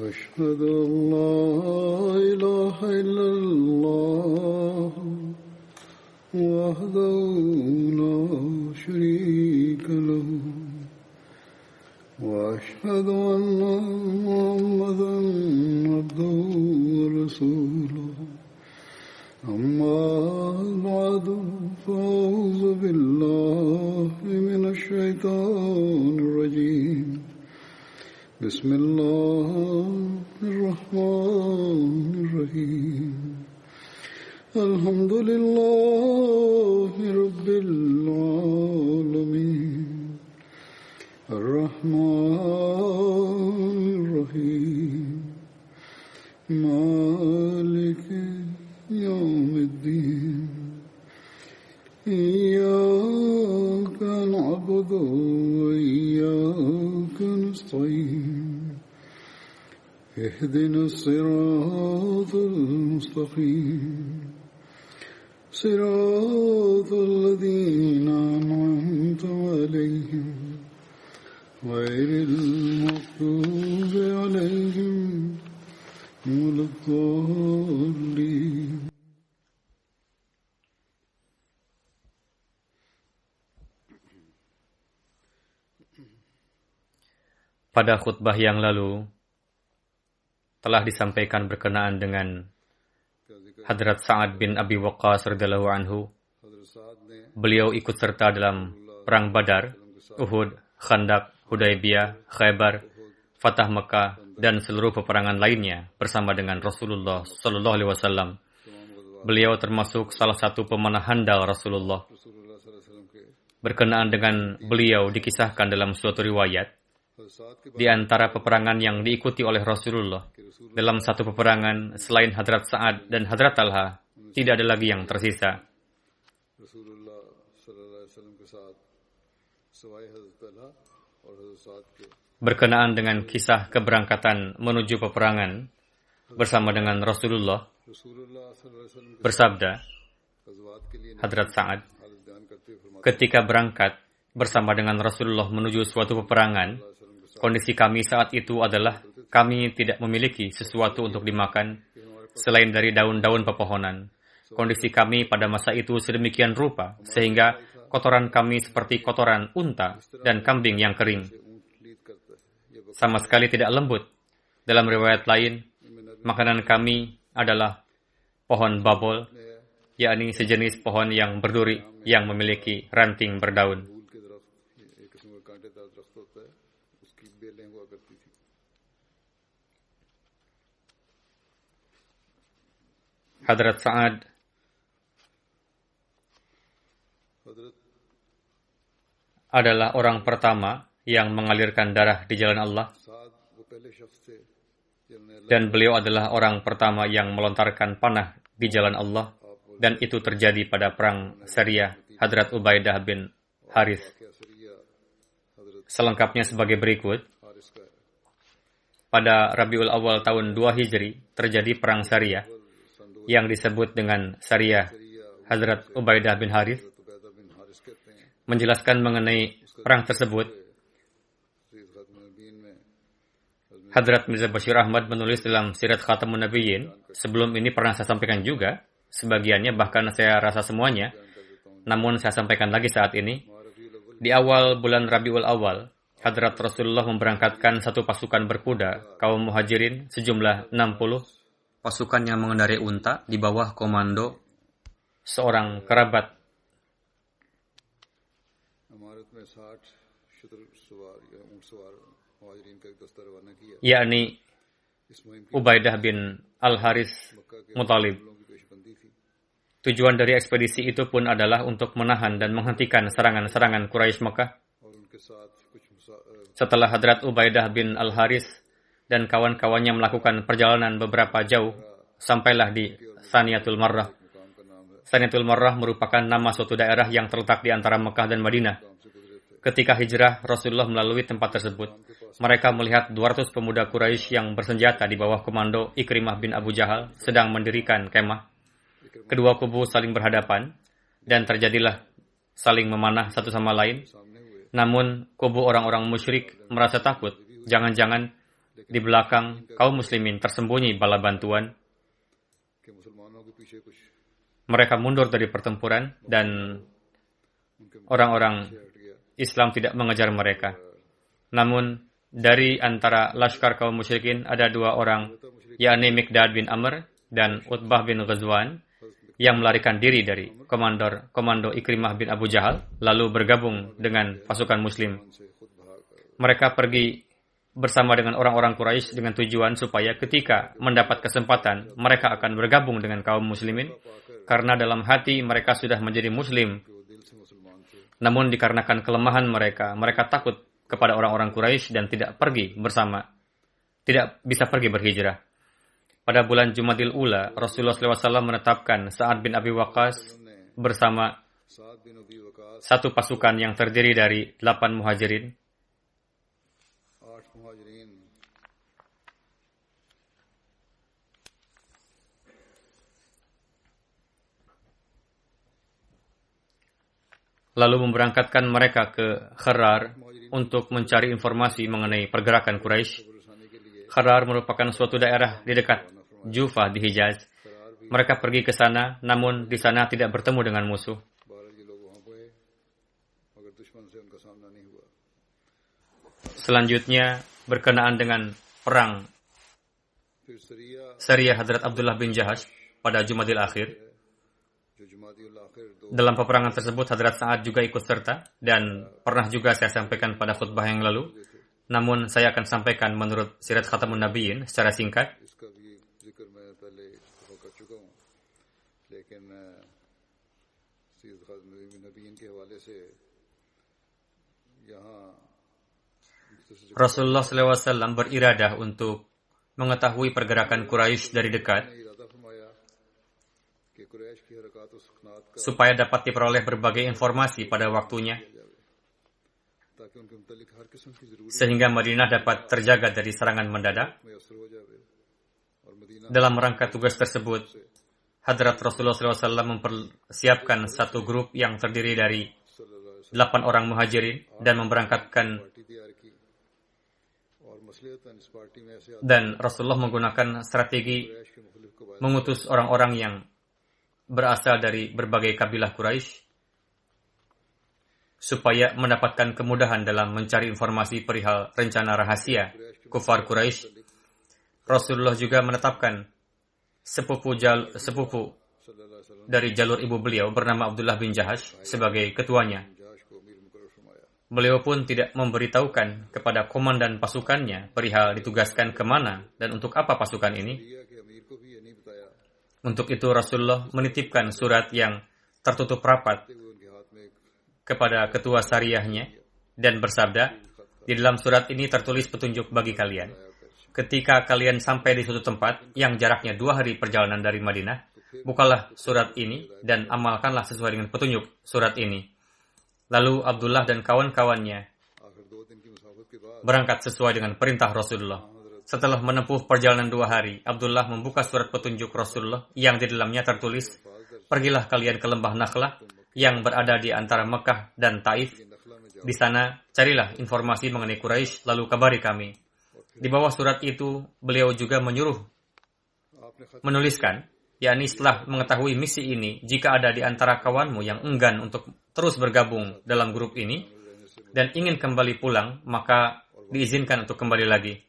أشهد أن لا إله إلا الله وحده لا شريك له وأشهد أن محمدا عبده ورسوله أما بعد فأعوذ بالله من الشيطان الرجيم بسم الله الرحمن الرحيم الحمد لله رب العالمين الرحمن الرحيم مالك يوم الدين إياك نعبد وإياك نستعين اهدنا الصراط المستقيم صراط الذين أنعمت عليهم غير المغضوب عليهم ولا الضالين. Pada khutbah yang lalu telah disampaikan berkenaan dengan Hadrat Sa'ad bin Abi Waqqas radhiyallahu anhu. Beliau ikut serta dalam perang Badar, Uhud, Khandaq, Hudaybiyah, Khaybar, Fatah Mekah dan seluruh peperangan lainnya bersama dengan Rasulullah sallallahu alaihi wasallam. Beliau termasuk salah satu pemanah handal Rasulullah. Berkenaan dengan beliau dikisahkan dalam suatu riwayat, di antara peperangan yang diikuti oleh Rasulullah, dalam satu peperangan selain Hadrat Sa'ad dan Hadrat Talha, tidak ada lagi yang tersisa. Berkenaan dengan kisah keberangkatan menuju peperangan bersama dengan Rasulullah, bersabda Hadrat Sa'ad, ketika berangkat bersama dengan Rasulullah menuju suatu peperangan, kondisi kami saat itu adalah kami tidak memiliki sesuatu untuk dimakan selain dari daun-daun pepohonan. Kondisi kami pada masa itu sedemikian rupa sehingga kotoran kami seperti kotoran unta dan kambing yang kering. Sama sekali tidak lembut. Dalam riwayat lain, makanan kami adalah pohon babol, yakni sejenis pohon yang berduri yang memiliki ranting berdaun. Hadrat Sa'ad adalah orang pertama yang mengalirkan darah di jalan Allah, dan beliau adalah orang pertama yang melontarkan panah di jalan Allah, dan itu terjadi pada perang Sariyah Hadrat Ubaidah bin Harith. Selengkapnya sebagai berikut. Pada Rabiul Awal tahun 2 Hijri terjadi perang Sariyah yang disebut dengan Sariyah Hadrat Ubaidah bin Harith. Menjelaskan mengenai perang tersebut, Hadrat Mirza Bashir Ahmad menulis dalam Sirat Khatamun Nabiyyin. Sebelum ini pernah saya sampaikan juga, sebagiannya bahkan saya rasa semuanya, namun saya sampaikan lagi saat ini. Di awal bulan Rabiul Awal, Hadrat Rasulullah memberangkatkan satu pasukan berkuda kaum muhajirin sejumlah 60 pasukan yang mengendarai unta di bawah komando seorang kerabat. Yakni Ubaidah bin Al-Haris Muttalib. Tujuan dari ekspedisi itu pun adalah untuk menahan dan menghentikan serangan-serangan Quraisy Mekah. Setelah Hadrat Ubaidah bin Al-Haris dan kawan-kawannya melakukan perjalanan beberapa jauh, sampailah di Saniyatul Marrah. Saniyatul Marrah merupakan nama suatu daerah yang terletak di antara Mekah dan Madinah. Ketika hijrah, Rasulullah melalui tempat tersebut. Mereka melihat 200 pemuda Quraisy yang bersenjata di bawah komando Ikrimah bin Abu Jahal sedang mendirikan kemah. Kedua kubu saling berhadapan dan terjadilah saling memanah satu sama lain. Namun kubu orang-orang musyrik merasa takut. Jangan-jangan Di belakang kaum muslimin tersembunyi bala bantuan. कि मुसलमानों के पीछे कुछ Mereka mundur dari pertempuran dan orang-orang हट गया। Islam tidak mengejar mereka. Namun dari antara laskar kaum musyrikin ada dua orang, yakni Miqdad bin Amr dan Utbah bin Ghazwan, yang melarikan diri dari komando Ikrimah bin Abu Jahal, lalu bergabung dengan pasukan muslim. Mereka pergi bersama dengan orang-orang Quraisy dengan tujuan supaya ketika mendapat kesempatan, mereka akan bergabung dengan kaum muslimin, karena dalam hati mereka sudah menjadi muslim. Namun dikarenakan kelemahan mereka, mereka takut kepada orang-orang Quraisy dan tidak bisa pergi berhijrah. Pada bulan Jumadil Ula, Rasulullah SAW menetapkan Sa'ad bin Abi Waqqas bersama satu pasukan yang terdiri dari 8 muhajirin. Lalu memberangkatkan mereka ke Kharar untuk mencari informasi mengenai pergerakan Quraisy. Kharar merupakan suatu daerah di dekat Jufa di Hijaz. Mereka pergi ke sana, namun di sana tidak bertemu dengan musuh. Selanjutnya, berkenaan dengan perang Sariyah Hadrat Abdullah bin Jahash pada Jumadil Akhir. Dalam peperangan tersebut, Hadrat Sa'ad juga ikut serta dan pernah juga saya sampaikan pada khutbah yang lalu. Namun saya akan sampaikan menurut Sirat Khatamun Nabiyyin secara singkat. Rasulullah SAW beriradah untuk mengetahui pergerakan Quraisy dari dekat, supaya dapat diperoleh berbagai informasi pada waktunya, sehingga Madinah dapat terjaga dari serangan mendadak. Dalam rangka tugas tersebut, Hadrat Rasulullah SAW mempersiapkan satu grup yang terdiri dari 8 orang muhajirin dan Rasulullah menggunakan strategi mengutus orang-orang yang berasal dari berbagai kabilah Quraisy supaya mendapatkan kemudahan dalam mencari informasi perihal rencana rahasia kufar Quraisy. Rasulullah juga menetapkan sepupu dari jalur ibu beliau bernama Abdullah bin Jahash sebagai ketuanya. Beliau pun tidak memberitahukan kepada komandan pasukannya perihal ditugaskan kemana dan untuk apa pasukan ini. Untuk itu Rasulullah menitipkan surat yang tertutup rapat kepada ketua syariahnya dan bersabda, di dalam surat ini tertulis petunjuk bagi kalian. Ketika kalian sampai di suatu tempat yang jaraknya 2 hari perjalanan dari Madinah, bukalah surat ini dan amalkanlah sesuai dengan petunjuk surat ini. Lalu Abdullah dan kawan-kawannya berangkat sesuai dengan perintah Rasulullah. Setelah menempuh perjalanan 2 hari, Abdullah membuka surat petunjuk Rasulullah yang di dalamnya tertulis, pergilah kalian ke lembah Nakhlah yang berada di antara Mekah dan Taif. Di sana carilah informasi mengenai Quraisy, lalu kabari kami. Di bawah surat itu, beliau juga menuliskan, yakni setelah mengetahui misi ini, jika ada di antara kawanmu yang enggan untuk terus bergabung dalam grup ini dan ingin kembali pulang, maka diizinkan untuk kembali lagi.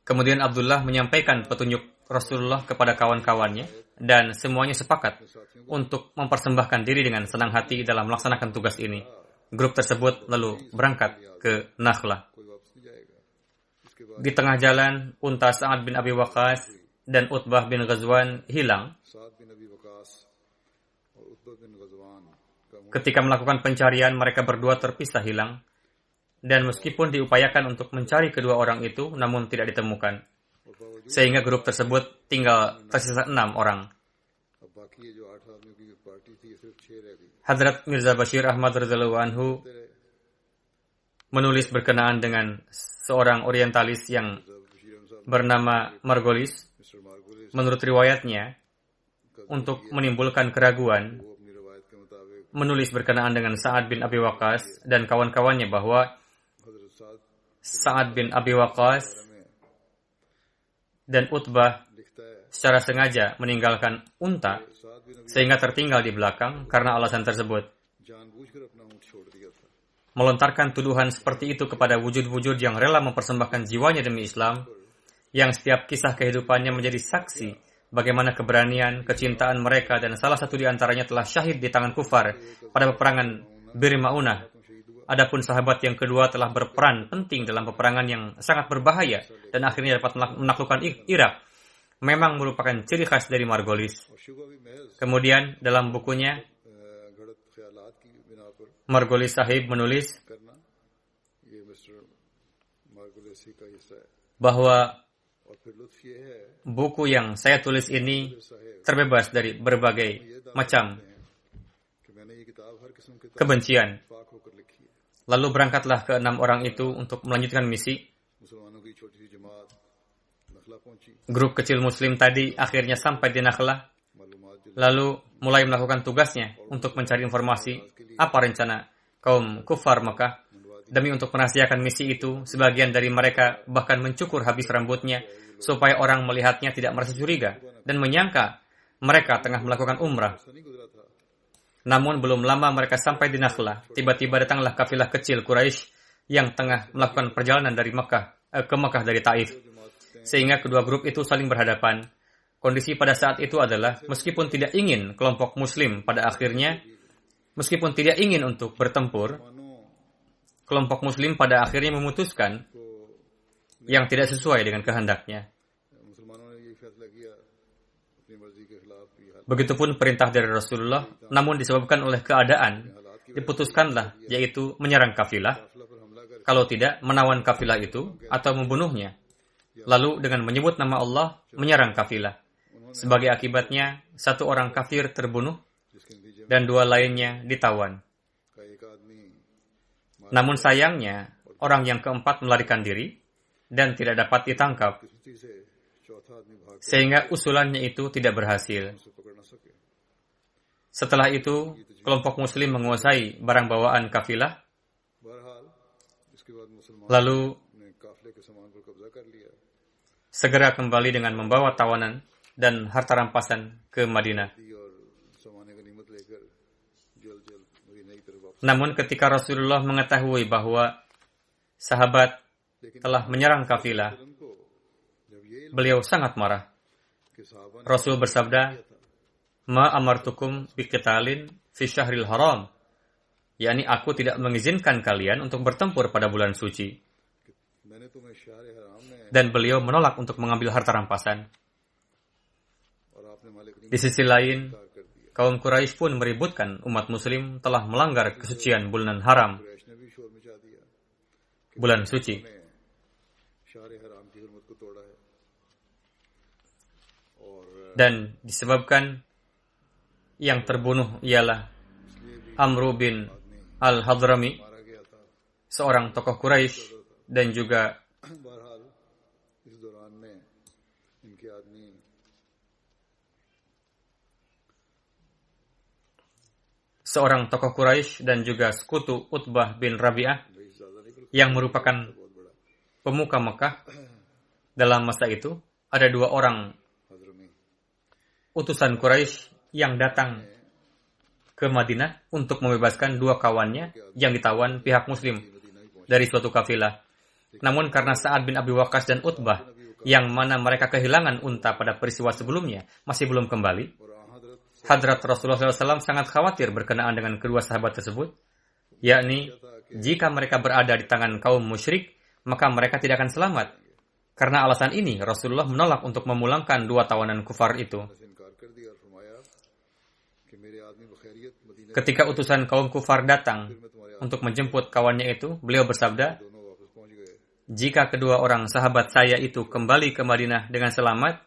Kemudian Abdullah menyampaikan petunjuk Rasulullah kepada kawan-kawannya dan semuanya sepakat untuk mempersembahkan diri dengan senang hati dalam melaksanakan tugas ini. Grup tersebut lalu berangkat ke Nakhlah. Di tengah jalan, unta Sa'ad bin Abi Waqqas dan Utbah bin Ghazwan hilang. Ketika melakukan pencarian, mereka berdua terpisah hilang. Dan meskipun diupayakan untuk mencari kedua orang itu, namun tidak ditemukan. Sehingga grup tersebut tinggal tersisa 6 orang. Hadrat Mirza Bashir Ahmad radhiyallahu anhu menulis berkenaan dengan seorang orientalis yang bernama Margolis. Menurut riwayatnya, untuk menimbulkan keraguan, menulis berkenaan dengan Sa'ad bin Abi Waqqas dan kawan-kawannya bahwa Sa'ad bin Abi Waqqas dan Utbah secara sengaja meninggalkan unta sehingga tertinggal di belakang karena alasan tersebut. Melontarkan tuduhan seperti itu kepada wujud-wujud yang rela mempersembahkan jiwanya demi Islam, yang setiap kisah kehidupannya menjadi saksi bagaimana keberanian, kecintaan mereka, dan salah satu di antaranya telah syahid di tangan kufar pada peperangan Bir Ma'unah. Adapun sahabat yang kedua telah berperan penting dalam peperangan yang sangat berbahaya dan akhirnya dapat menaklukkan Irak. Memang merupakan ciri khas dari Margolis. Kemudian dalam bukunya, Margolis Sahib menulis bahwa buku yang saya tulis ini terbebas dari berbagai macam kebencian. Lalu berangkatlah ke 6 orang itu untuk melanjutkan misi. Grup kecil Muslim tadi akhirnya sampai di Nakhlah, lalu mulai melakukan tugasnya untuk mencari informasi apa rencana kaum kufar Mekah. Demi untuk merahasiakan misi itu, sebagian dari mereka bahkan mencukur habis rambutnya supaya orang melihatnya tidak merasa curiga dan menyangka mereka tengah melakukan umrah. Namun belum lama mereka sampai di Nakhlah, tiba-tiba datanglah kafilah kecil Quraisy yang tengah melakukan perjalanan dari ke Mekah dari Taif. Sehingga kedua grup itu saling berhadapan. Kondisi pada saat itu adalah meskipun tidak ingin kelompok Muslim pada akhirnya, meskipun tidak ingin untuk bertempur, kelompok Muslim pada akhirnya memutuskan yang tidak sesuai dengan kehendaknya. Begitupun perintah dari Rasulullah, namun disebabkan oleh keadaan, diputuskanlah yaitu menyerang kafilah, kalau tidak menawan kafilah itu atau membunuhnya. Lalu dengan menyebut nama Allah, menyerang kafilah. Sebagai akibatnya, 1 orang kafir terbunuh dan 2 lainnya ditawan. Namun sayangnya, orang yang keempat melarikan diri dan tidak dapat ditangkap, sehingga usulannya itu tidak berhasil. Setelah itu, kelompok Muslim menguasai barang bawaan kafilah, lalu segera kembali dengan membawa tawanan dan harta rampasan ke Madinah. Namun ketika Rasulullah mengetahui bahwa sahabat telah menyerang kafilah, beliau sangat marah. Rasul bersabda, "Ma amartukum biqitalin fi syahril haram." yakni aku tidak mengizinkan kalian untuk bertempur pada bulan suci. Dan beliau menolak untuk mengambil harta rampasan. Di sisi lain, kaum Quraisy pun meributkan umat muslim telah melanggar kesucian bulan haram, bulan suci. Dan disebabkan yang terbunuh ialah Amr bin Al-Hadrami, seorang tokoh Quraisy dan juga sekutu Utbah bin Rabi'ah yang merupakan pemuka Mekah. Dalam masa itu ada 2 orang utusan Quraisy yang datang ke Madinah untuk membebaskan 2 kawannya yang ditawan pihak Muslim dari suatu kafilah. Namun karena Sa'ad bin Abi Waqqas dan Utbah, yang mana mereka kehilangan unta pada peristiwa sebelumnya, masih belum kembali, Hadrat Rasulullah SAW sangat khawatir berkenaan dengan kedua sahabat tersebut, yakni jika mereka berada di tangan kaum musyrik, maka mereka tidak akan selamat. Karena alasan ini, Rasulullah menolak untuk memulangkan 2 tawanan kufar itu. Ketika utusan kaum kufar datang untuk menjemput kawannya itu, beliau bersabda, jika kedua orang sahabat saya itu kembali ke Madinah dengan selamat,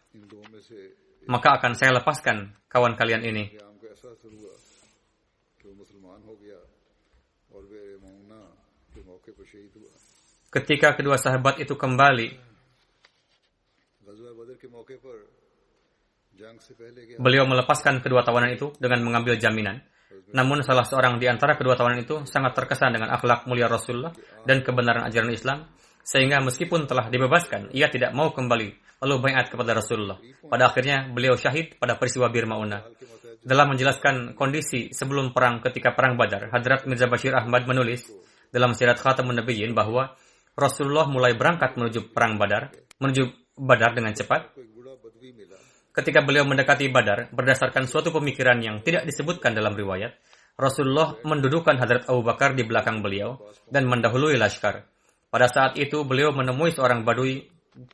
maka akan saya lepaskan kawan kalian ini. Ketika kedua sahabat itu kembali, beliau melepaskan kedua tawanan itu dengan mengambil jaminan. Namun salah seorang di antara kedua tawanan itu sangat terkesan dengan akhlak mulia Rasulullah dan kebenaran ajaran Islam. sehingga meskipun telah dibebaskan, ia tidak mau kembali, lalu baiat kepada Rasulullah. Pada akhirnya, beliau syahid pada peristiwa Bir Ma'unah. Dalam menjelaskan kondisi sebelum perang ketika perang Badar, Hadrat Mirza Bashir Ahmad menulis dalam Sirat Khatamun Nabiyyin bahwa Rasulullah mulai berangkat menuju Badar dengan cepat. Ketika beliau mendekati Badar, berdasarkan suatu pemikiran yang tidak disebutkan dalam riwayat, Rasulullah mendudukan Hadrat Abu Bakar di belakang beliau dan mendahului laskar. Pada saat itu beliau menemui seorang badui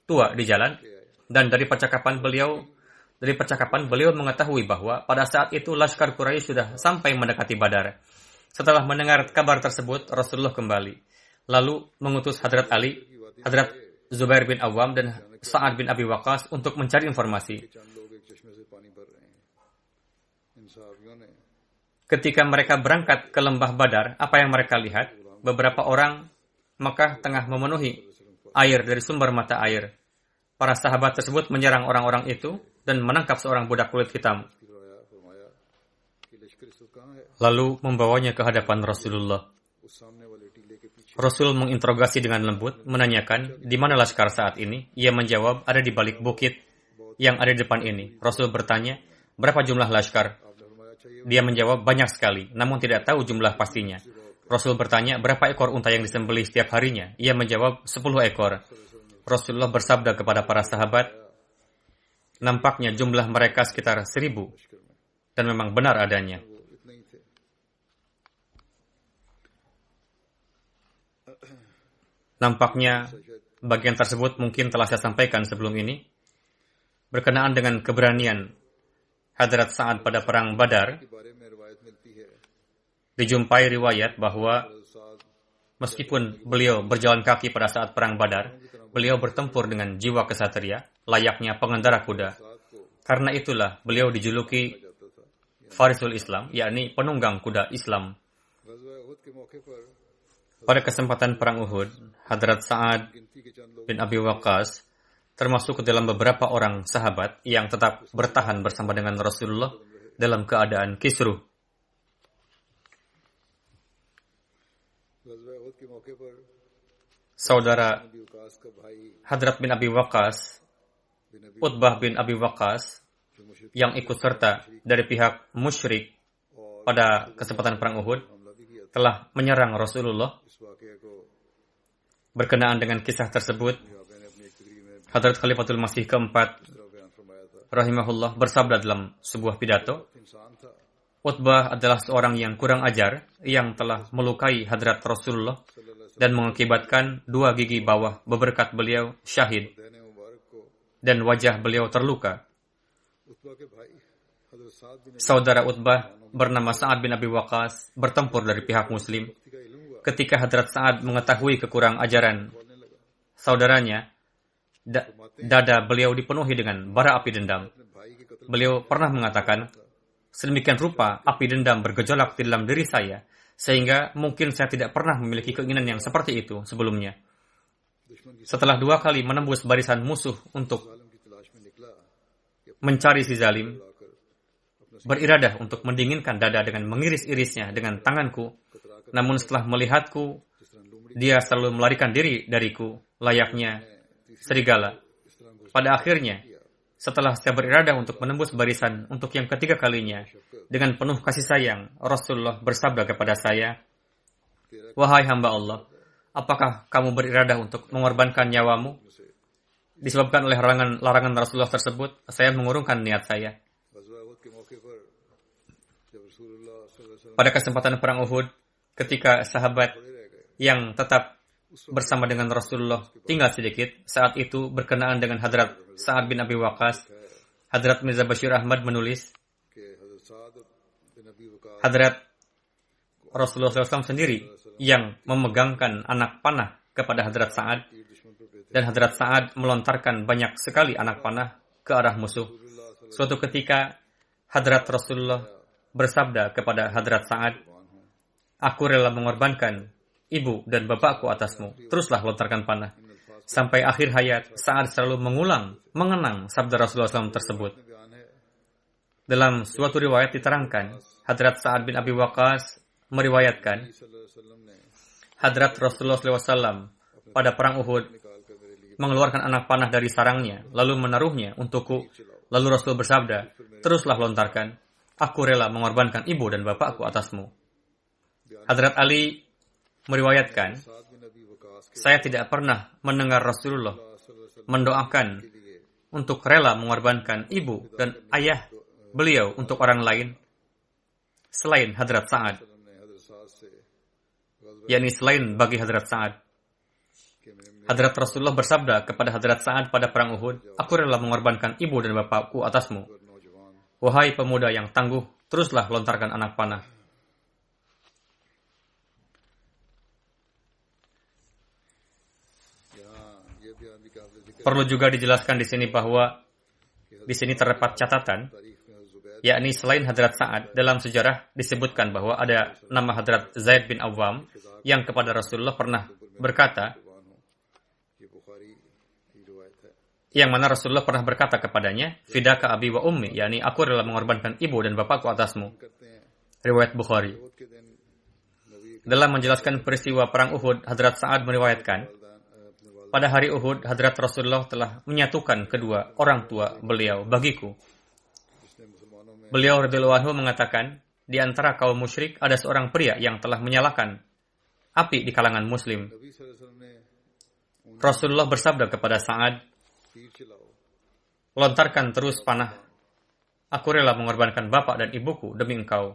tua di jalan, dan dari percakapan beliau mengetahui bahwa pada saat itu laskar Quraisy sudah sampai mendekati Badar. Setelah mendengar kabar tersebut, Rasulullah kembali, lalu mengutus Hadrat Ali, Hadrat Zubair bin Awam, dan Sa'ad bin Abi Waqqas untuk mencari informasi. Ketika mereka berangkat ke lembah Badar, apa yang mereka lihat? Beberapa orang Makkah tengah memenuhi air dari sumber mata air. Para sahabat tersebut menyerang orang-orang itu dan menangkap seorang budak kulit hitam, lalu membawanya ke hadapan Rasulullah. Rasul menginterogasi dengan lembut, menanyakan, di mana laskar saat ini? Ia menjawab, ada di balik bukit yang ada di depan ini. Rasul bertanya, berapa jumlah laskar? Dia menjawab, banyak sekali, namun tidak tahu jumlah pastinya. Rasul bertanya, berapa ekor unta yang disembelih setiap harinya? Ia menjawab, 10 ekor. Rasulullah bersabda kepada para sahabat, nampaknya jumlah mereka sekitar 1000, dan memang benar adanya. Nampaknya bagian tersebut mungkin telah saya sampaikan sebelum ini. Berkenaan dengan keberanian Hadrat Sa'ad pada perang Badar, dijumpai riwayat bahwa meskipun beliau berjalan kaki pada saat perang Badar, beliau bertempur dengan jiwa kesatria, layaknya pengendara kuda. Karena itulah beliau dijuluki Farisul Islam, yakni penunggang kuda Islam. Pada kesempatan perang Uhud, Hadrat Sa'ad bin Abi Waqqas termasuk ke dalam beberapa orang sahabat yang tetap bertahan bersama dengan Rasulullah dalam keadaan kisruh. Saudara Hadrat bin Abi Waqqas, Utbah bin Abi Waqqas, yang ikut serta dari pihak musyrik pada kesempatan perang Uhud, telah menyerang Rasulullah. Berkenaan dengan kisah tersebut, Hadrat Khalifatul Masih keempat rahimahullah bersabda dalam sebuah pidato, Utbah adalah seorang yang kurang ajar yang telah melukai Hadrat Rasulullah dan mengakibatkan 2 gigi bawah beberkat beliau syahid dan wajah beliau terluka. Saudara Utbah bernama Sa'ad bin Abi Waqqas bertempur dari pihak Muslim. Ketika Hadrat Sa'ad mengetahui kekurang ajaran saudaranya, dada beliau dipenuhi dengan bara api dendam. Beliau pernah mengatakan, sedemikian rupa api dendam bergejolak di dalam diri saya, sehingga mungkin saya tidak pernah memiliki keinginan yang seperti itu sebelumnya. Setelah 2 kali menembus barisan musuh untuk mencari si zalim, beriradah untuk mendinginkan dada dengan mengiris-irisnya dengan tanganku, namun setelah melihatku, dia selalu melarikan diri dariku, layaknya serigala. Pada akhirnya, setelah saya beriradah untuk menembus barisan untuk yang ketiga kalinya, dengan penuh kasih sayang, Rasulullah bersabda kepada saya, wahai hamba Allah, apakah kamu beriradah untuk mengorbankan nyawamu? Disebabkan oleh larangan Rasulullah tersebut, saya mengurungkan niat saya. Pada kesempatan perang Uhud, ketika sahabat yang tetap bersama dengan Rasulullah tinggal sedikit, saat itu berkenaan dengan Hadrat Sa'ad bin Abi Waqqas, Hadrat Mirza Bashir Ahmad menulis, Hadrat Rasulullah SAW sendiri yang memegangkan anak panah kepada Hadrat Sa'ad, dan Hadrat Sa'ad melontarkan banyak sekali anak panah ke arah musuh. Suatu ketika, Hadrat Rasulullah bersabda kepada Hadrat Sa'ad, aku rela mengorbankan ibu dan bapakku atasmu. Teruslah lontarkan panah. Sampai akhir hayat, Sa'ad selalu mengenang sabda Rasulullah SAW tersebut. Dalam suatu riwayat diterangkan, Hadrat Sa'ad bin Abi Waqqas meriwayatkan, Hadrat Rasulullah SAW pada perang Uhud mengeluarkan anak panah dari sarangnya, lalu menaruhnya untukku. Lalu Rasul bersabda, teruslah lontarkan. Aku rela mengorbankan ibu dan bapakku atasmu. Hadrat Ali meriwayatkan, saya tidak pernah mendengar Rasulullah mendoakan untuk rela mengorbankan ibu dan ayah beliau untuk orang lain selain Hadrat Sa'ad, yakni selain bagi Hadrat Sa'ad. Hadrat Rasulullah bersabda kepada Hadrat Sa'ad pada perang Uhud, aku rela mengorbankan ibu dan bapakku atasmu. Wahai pemuda yang tangguh, teruslah lontarkan anak panah. Perlu juga dijelaskan di sini bahwa di sini terdapat catatan, yakni selain Hadrat Sa'ad, dalam sejarah disebutkan bahwa ada nama Hadrat Zaid bin Awam yang kepada Rasulullah pernah berkata, yang mana Rasulullah pernah berkata kepadanya, Fidaka abi wa ummi, yakni aku rela mengorbankan ibu dan bapakku atasmu. Riwayat Bukhari. Dalam menjelaskan peristiwa perang Uhud, Hadrat Sa'ad meriwayatkan, pada hari Uhud, Hadrat Rasulullah telah menyatukan kedua orang tua beliau bagiku. Beliau radhiyallahu anhu mengatakan, di antara kaum musyrik ada seorang pria yang telah menyalakan api di kalangan muslim. Rasulullah bersabda kepada Sa'ad, lontarkan terus panah. Aku rela mengorbankan bapak dan ibuku demi engkau.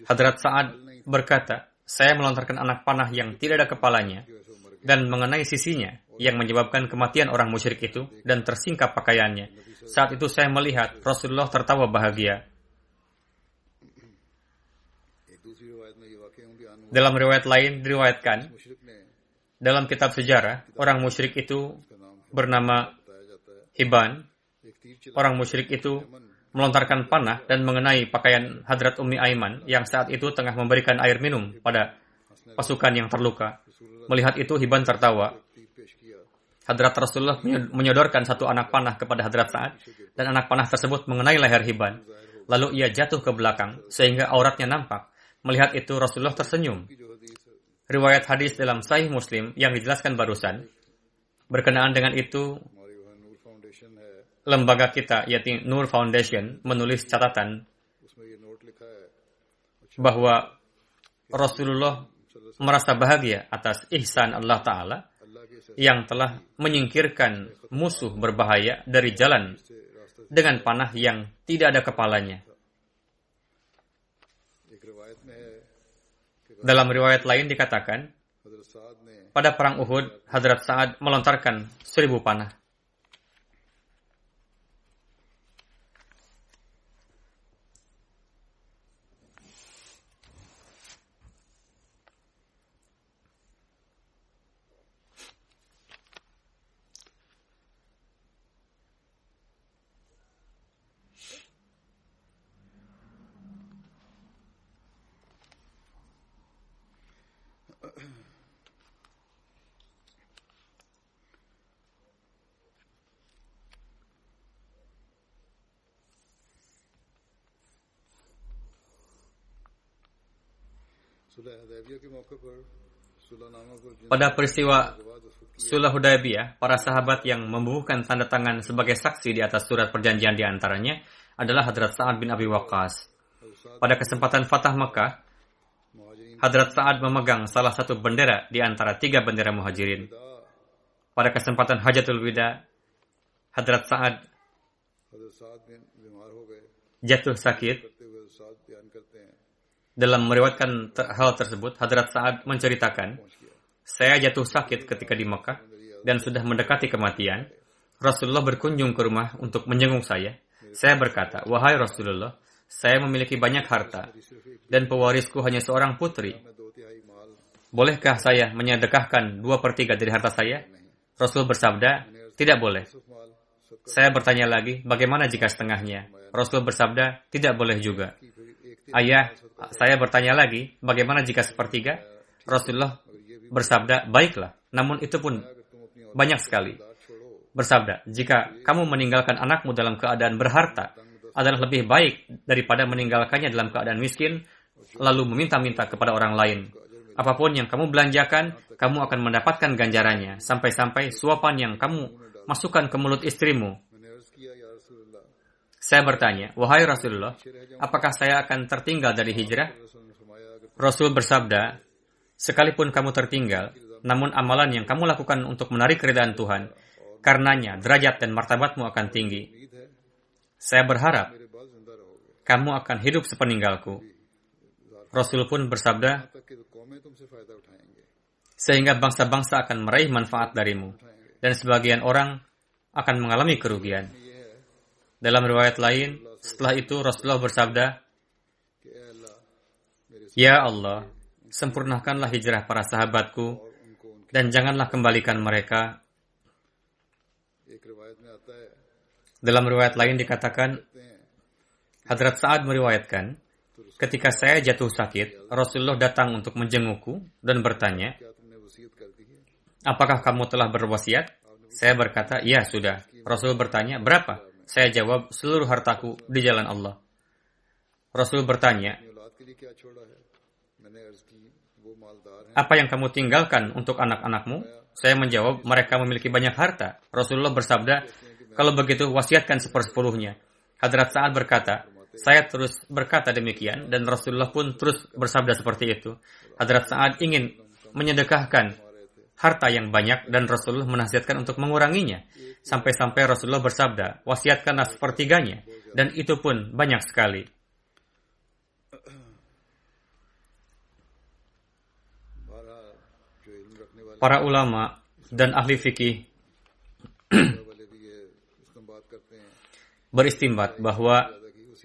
Hadrat Sa'ad berkata, saya melontarkan anak panah yang tidak ada kepalanya dan mengenai sisinya yang menyebabkan kematian orang musyrik itu dan tersingkap pakaiannya. Saat itu saya melihat Rasulullah tertawa bahagia. Dalam riwayat lain diriwayatkan, dalam kitab sejarah, orang musyrik itu bernama Hiban. Orang musyrik itu melontarkan panah dan mengenai pakaian Hadrat Ummi Aiman yang saat itu tengah memberikan air minum pada pasukan yang terluka. Melihat itu, Hiban tertawa. Hadrat Rasulullah menyodorkan satu anak panah kepada Hadrat Sa'ad dan anak panah tersebut mengenai leher Hiban. Lalu ia jatuh ke belakang sehingga auratnya nampak. Melihat itu, Rasulullah tersenyum. Riwayat hadis dalam Sahih Muslim yang dijelaskan barusan, berkenaan dengan itu, lembaga kita, yaitu Nur Foundation, menulis catatan bahwa Rasulullah merasa bahagia atas ihsan Allah Ta'ala yang telah menyingkirkan musuh berbahaya dari jalan dengan panah yang tidak ada kepalanya. Dalam riwayat lain dikatakan, pada perang Uhud, Hadrat Sa'ad melontarkan 1000 panah. Pada peristiwa Sulh Hudaybiyah, para sahabat yang membubuhkan tanda tangan sebagai saksi di atas surat perjanjian di antaranya adalah Hadrat Sa'ad bin Abi Waqqas. Pada kesempatan Fatah Mekah, Hadrat Sa'ad memegang salah satu bendera di antara 3 bendera muhajirin. Pada kesempatan Hajatul Wida, Hadrat Sa'ad jatuh sakit. Dalam meriwayatkan hal tersebut, Hadrat Sa'ad menceritakan, saya jatuh sakit ketika di Mekah dan sudah mendekati kematian. Rasulullah berkunjung ke rumah untuk menjenguk saya. Saya berkata, wahai Rasulullah, saya memiliki banyak harta dan pewarisku hanya seorang putri. Bolehkah saya menyedekahkan 2/3 dari harta saya? Rasul bersabda, tidak boleh. Saya bertanya lagi, bagaimana jika setengahnya? Rasul bersabda, tidak boleh juga. Ayah, saya bertanya lagi, bagaimana jika sepertiga? Rasulullah bersabda, baiklah. Namun itu pun banyak sekali. Bersabda, jika kamu meninggalkan anakmu dalam keadaan berharta, adalah lebih baik daripada meninggalkannya dalam keadaan miskin, lalu meminta-minta kepada orang lain. Apapun yang kamu belanjakan, kamu akan mendapatkan ganjarannya, sampai-sampai suapan yang kamu masukkan ke mulut istrimu. Saya bertanya, wahai Rasulullah, apakah saya akan tertinggal dari hijrah? Rasul bersabda, sekalipun kamu tertinggal, namun amalan yang kamu lakukan untuk menarik keridhaan Tuhan, karenanya derajat dan martabatmu akan tinggi. Saya berharap kamu akan hidup sepeninggalku. Rasul pun bersabda, sehingga bangsa-bangsa akan meraih manfaat darimu, dan sebagian orang akan mengalami kerugian. Dalam riwayat lain, setelah itu Rasulullah bersabda, Ya Allah, sempurnakanlah hijrah para sahabatku, dan janganlah kembalikan mereka. Dalam riwayat lain dikatakan, Hadrat Sa'ad meriwayatkan, ketika saya jatuh sakit, Rasulullah datang untuk menjengukku dan bertanya, apakah kamu telah berwasiat? Saya berkata, ya sudah. Rasul bertanya, berapa? Saya jawab, seluruh hartaku di jalan Allah. Rasul bertanya, apa yang kamu tinggalkan untuk anak-anakmu? Saya menjawab, mereka memiliki banyak harta. Rasulullah bersabda, kalau begitu wasiatkan 1/10-nya. Hadrat Sa'ad berkata, saya terus berkata demikian, dan Rasulullah pun terus bersabda seperti itu. Hadrat Sa'ad ingin menyedekahkan harta yang banyak, dan Rasulullah menasihatkan untuk menguranginya. Sampai-sampai Rasulullah bersabda, wasiatkanlah 1/3-nya, dan itu pun banyak sekali. Para ulama dan ahli fikih beristimbat bahwa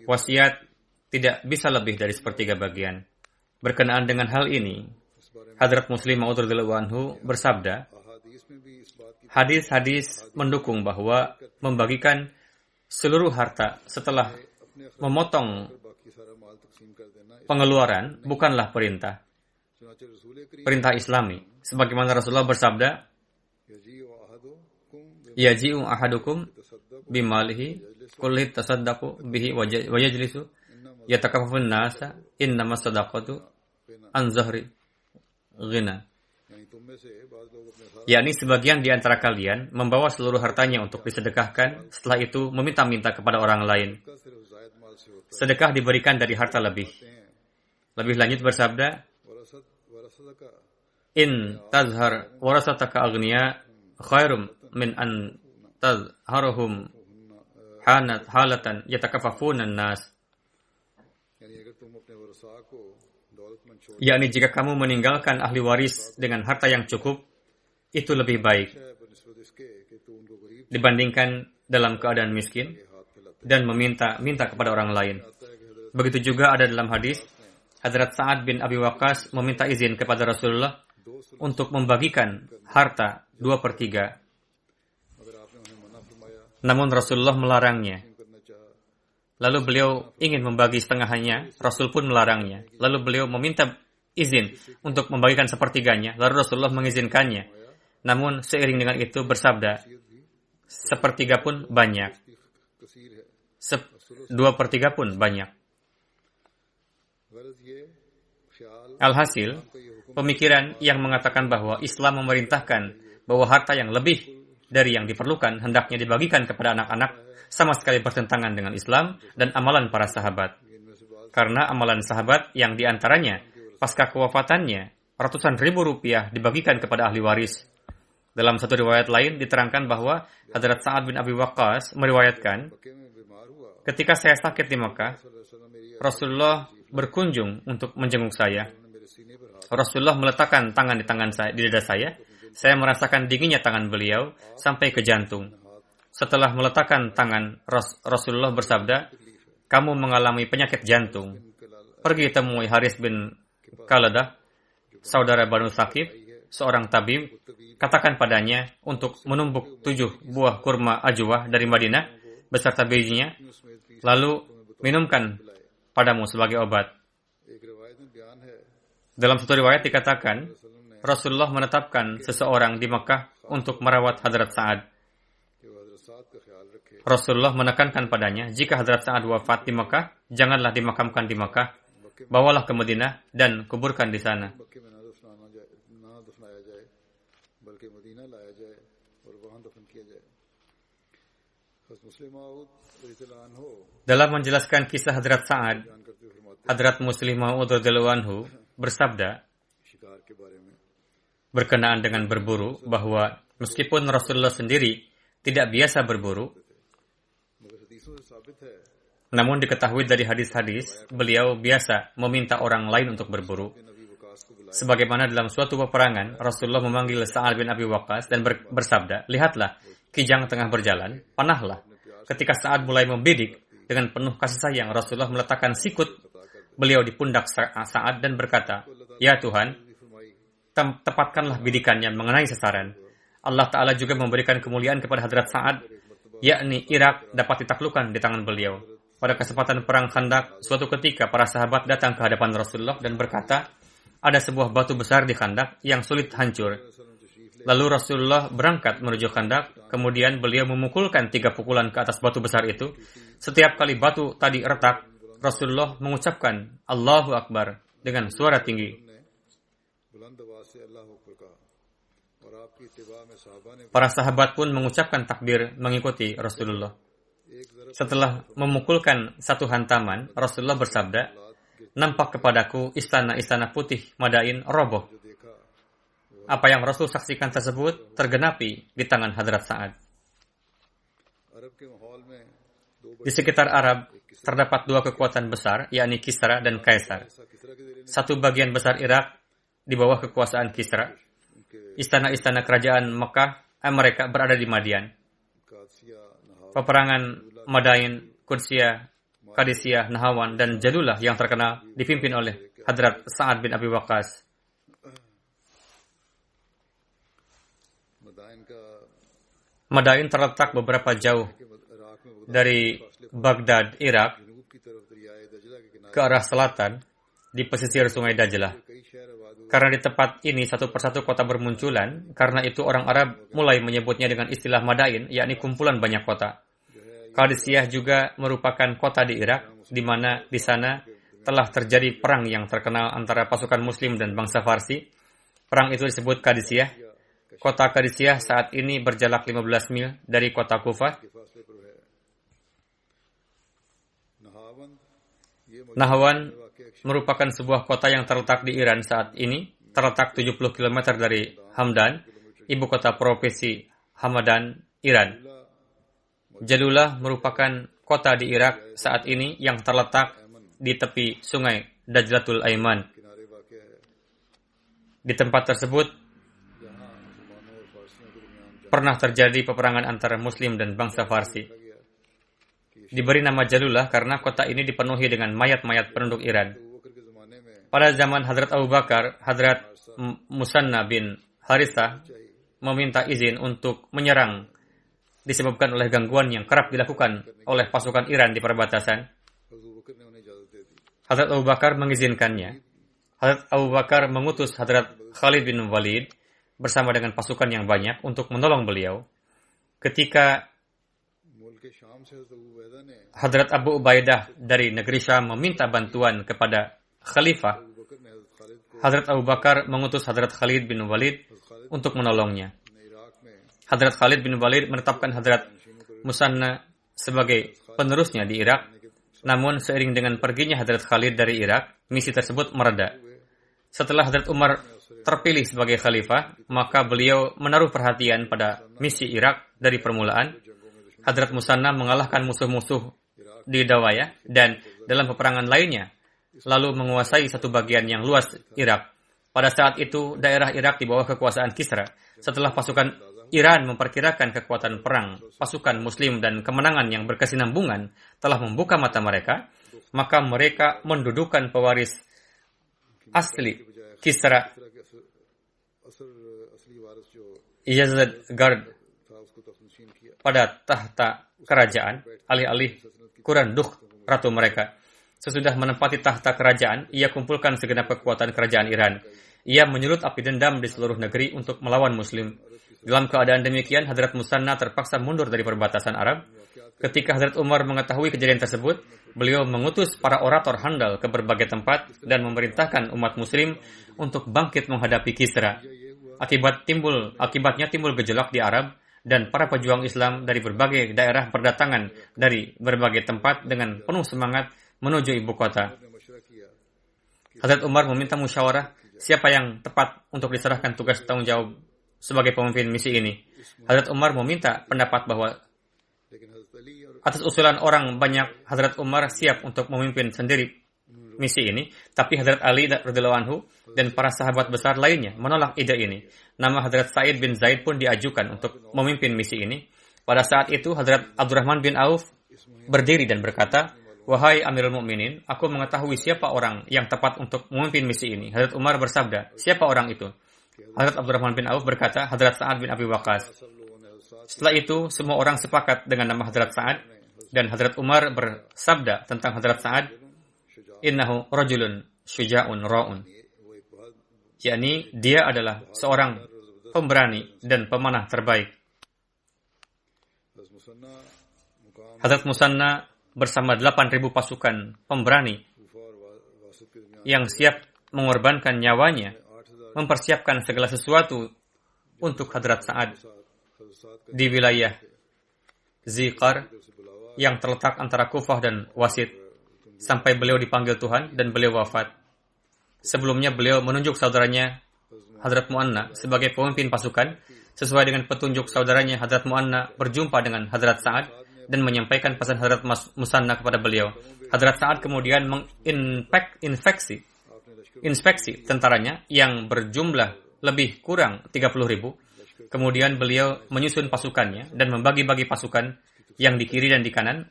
wasiat tidak bisa lebih dari 1/3 bagian. Berkenaan dengan hal ini, Hadrat Muslim Maud radhiyallahu anhu bersabda, hadis-hadis mendukung bahwa membagikan seluruh harta setelah memotong pengeluaran bukanlah perintah Islami. Sebagaimana Rasulullah bersabda, yaji'u ahadukum bimalihi kulli tasaddaqu bihi wa yajlisu yatakaffafun nasa innama sadaqatu an zahri ghina. Yakni sebagian di antara kalian membawa seluruh hartanya untuk disedekahkan, setelah itu meminta-minta kepada orang lain. Sedekah diberikan dari harta lebih. Lebih lanjut bersabda, in tazhar warasataka aghniya khairum min an tazharuhum halatan yatakaffafuna nas. Yakni jika kamu meninggalkan ahli waris dengan harta yang cukup, itu lebih baik dibandingkan dalam keadaan miskin dan meminta kepada orang lain. Begitu juga ada dalam hadis, Hadrat Sa'ad bin Abi Waqqas meminta izin kepada Rasulullah untuk membagikan harta 2/3. Namun Rasulullah melarangnya. Lalu beliau ingin membagi setengahnya, Rasul pun melarangnya. Lalu beliau meminta izin untuk membagikan 1/3-nya, lalu Rasulullah mengizinkannya. Namun seiring dengan itu bersabda, 1/3 pun banyak. 2/3 pun banyak. Alhasil, pemikiran yang mengatakan bahwa Islam memerintahkan bahwa harta yang lebih dari yang diperlukan hendaknya dibagikan kepada anak-anak sama sekali bertentangan dengan Islam dan amalan para sahabat. Karena amalan sahabat yang diantaranya pasca kewafatannya ratusan ribu rupiah dibagikan kepada ahli waris. Dalam satu riwayat lain diterangkan bahwa Hadrat Sa'ad bin Abi Waqqas meriwayatkan, ketika saya sakit di Makkah, Rasulullah berkunjung untuk menjenguk saya. Rasulullah meletakkan tangan di dada saya. Saya merasakan dinginnya tangan beliau sampai ke jantung. Setelah meletakkan tangan, Rasulullah bersabda, kamu mengalami penyakit jantung. Pergi temui Haris bin Qaladah, saudara Banu Thaqif, seorang tabib, katakan padanya untuk menumbuk 7 buah kurma ajwa dari Madinah beserta bijinya, lalu minumkan padamu sebagai obat. Dalam satu riwayat dikatakan, Rasulullah menetapkan seseorang di Mekah untuk merawat Hadrat Sa'ad. Rasulullah menekankan padanya, jika Hadrat Sa'ad wafat di Mekah, janganlah dimakamkan di Mekah, bawalah ke Madinah dan kuburkan di sana. Dalam menjelaskan kisah Hadrat Sa'ad, Hadrat Muslim Maud radhiyallahu anhu bersabda berkenaan dengan berburu bahwa meskipun Rasulullah sendiri tidak biasa berburu, namun diketahui dari hadis-hadis beliau biasa meminta orang lain untuk berburu. Sebagaimana dalam suatu peperangan, Rasulullah memanggil Sa'ad bin Abi Waqqas dan bersabda, lihatlah, kijang tengah berjalan, panahlah. Ketika Sa'ad mulai membidik, dengan penuh kasih sayang, Rasulullah meletakkan sikut beliau di pundak Sa'ad dan berkata, ya Tuhan, tepatkanlah bidikannya mengenai sasaran. Allah Ta'ala juga memberikan kemuliaan kepada Hadrat Sa'ad, yakni Irak dapat ditaklukkan di tangan beliau. Pada kesempatan perang Khandak, suatu ketika para sahabat datang ke hadapan Rasulullah dan berkata, ada sebuah batu besar di Khandak yang sulit hancur. Lalu Rasulullah berangkat menuju Khandak, kemudian beliau memukulkan 3 pukulan ke atas batu besar itu. Setiap kali batu tadi retak, Rasulullah mengucapkan Allahu Akbar dengan suara tinggi. Para sahabat pun mengucapkan takbir mengikuti Rasulullah. Setelah memukulkan satu hantaman, Rasulullah bersabda, nampak kepadaku istana-istana putih Madain roboh. Apa yang Rasul saksikan tersebut tergenapi di tangan Hadrat Sa'ad. Di sekitar Arab terdapat 2 kekuatan besar, yakni Kisra dan Kaisar. Satu bagian besar Irak di bawah kekuasaan Kisra. Istana-istana kerajaan Mekah, mereka berada di Madian. Peperangan Madain, Qudsiyah, Qadisiyah, Nahawan, dan Jalulah yang terkenal dipimpin oleh Hadrat Sa'ad bin Abi Waqqas. Madain terletak beberapa jauh dari Baghdad, Irak, ke arah selatan di pesisir Sungai Dajlah. Karena di tempat ini satu persatu kota bermunculan, karena itu orang Arab mulai menyebutnya dengan istilah Madain, yakni kumpulan banyak kota. Qadisiyah juga merupakan kota di Irak, di mana di sana telah terjadi perang yang terkenal antara pasukan Muslim dan bangsa Farsi. Perang itu disebut Qadisiyah. Kota Qadisiyah saat ini berjarak 15 mil dari kota Kufah. Nahawan merupakan sebuah kota yang terletak di Iran saat ini, terletak 70 km dari Hamdan, ibu kota provinsi Hamadan, Iran. Jalulah merupakan kota di Irak saat ini yang terletak di tepi sungai Dajlatul Aiman. Di tempat tersebut pernah terjadi peperangan antara Muslim dan bangsa Farsi. Diberi nama Jalulah karena kota ini dipenuhi dengan mayat-mayat penduduk Iran. Pada zaman Hadrat Abu Bakar, Hadrat Musanna bin Harithah meminta izin untuk menyerang disebabkan oleh gangguan yang kerap dilakukan oleh pasukan Iran di perbatasan. Hadrat Abu Bakar mengizinkannya. Hadrat Abu Bakar mengutus Hadrat Khalid bin Walid bersama dengan pasukan yang banyak untuk menolong beliau. Ketika Hadrat Abu Ubaidah dari negeri Syam meminta bantuan kepada Khalifah, Hadrat Abu Bakar mengutus Hadrat Khalid bin Walid untuk menolongnya. Hadrat Khalid bin Walid menetapkan Hadrat Musanna sebagai penerusnya di Irak. Namun seiring dengan perginya Hadrat Khalid dari Irak, misi tersebut mereda. Setelah Hadrat Umar terpilih sebagai khalifah, maka beliau menaruh perhatian pada misi Irak dari permulaan. Hadrat Musanna mengalahkan musuh-musuh di Dawaya dan dalam peperangan lainnya, lalu menguasai satu bagian yang luas Irak. Pada saat itu, daerah Irak di bawah kekuasaan Kisra. Setelah pasukan Iran memperkirakan kekuatan perang, pasukan Muslim dan kemenangan yang berkesinambungan telah membuka mata mereka, maka mereka mendudukan pewaris asli Kisra Yazid Gard pada tahta kerajaan, alih-alih Quran Dukh, ratu mereka. Sesudah menempati tahta kerajaan, ia kumpulkan segenap kekuatan kerajaan Iran. Ia menyulut api dendam di seluruh negeri untuk melawan Muslim. Dalam keadaan demikian, Hadrat Musanna terpaksa mundur dari perbatasan Arab. Ketika Hadrat Umar mengetahui kejadian tersebut, beliau mengutus para orator handal ke berbagai tempat dan memerintahkan umat Muslim untuk bangkit menghadapi Kisra. Akibatnya timbul gejolak di Arab dan para pejuang Islam dari berbagai daerah berdatangan dari berbagai tempat dengan penuh semangat menuju ibu kota. Hadrat Umar meminta musyawarah siapa yang tepat untuk diserahkan tugas tanggung jawab sebagai pemimpin misi ini. Hadrat Umar meminta pendapat bahwa atas usulan orang banyak, Hadrat Umar siap untuk memimpin sendiri misi ini, tapi Hadrat Ali radhiyallahu anhu dan para sahabat besar lainnya menolak ide ini. Nama Hadrat Sa'id bin Zaid pun diajukan untuk memimpin misi ini. Pada saat itu Hadrat Abdurrahman bin Auf berdiri dan berkata, "Wahai Amirul Mukminin, aku mengetahui siapa orang yang tepat untuk memimpin misi ini." Hadrat Umar bersabda, "Siapa orang itu?" Hadrat Abdurrahman bin Auf berkata, "Hadrat Sa'ad bin Abi Waqqas." Setelah itu, semua orang sepakat dengan nama Hadrat Sa'ad, dan Hadrat Umar bersabda tentang Hadrat Sa'ad, "Innahu rajulun syuja'un ra'un." yakni dia adalah seorang pemberani dan pemanah terbaik. Hadrat Musanna bersama 8.000 pasukan pemberani yang siap mengorbankan nyawanya, mempersiapkan segala sesuatu untuk Hadrat Sa'ad di wilayah Ziqar yang terletak antara Kufah dan Wasit sampai beliau dipanggil Tuhan dan beliau wafat. Sebelumnya beliau menunjuk saudaranya Hadrat Mu'anna sebagai pemimpin pasukan. Sesuai dengan petunjuk saudaranya, Hadrat Mu'anna berjumpa dengan Hadrat Sa'ad dan menyampaikan pesan Hadrat Musanna kepada beliau. Hadrat Sa'ad kemudian menginspeksi tentaranya yang berjumlah lebih kurang 30.000. Kemudian beliau menyusun pasukannya dan membagi-bagi pasukan yang di kiri dan di kanan,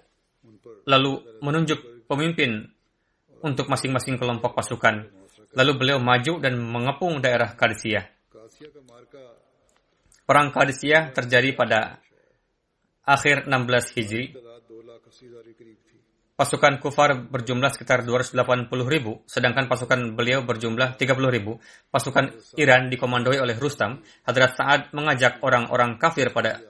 lalu menunjuk pemimpin untuk masing-masing kelompok pasukan. Lalu beliau maju dan mengepung daerah Qadisiyah. Perang Qadisiyah terjadi pada akhir 16 Hijri. Pasukan Kufar berjumlah sekitar 280.000, sedangkan pasukan beliau berjumlah 30.000. Pasukan Iran dikomandoi oleh Rustam. Hadrat Sa'ad mengajak orang-orang kafir pada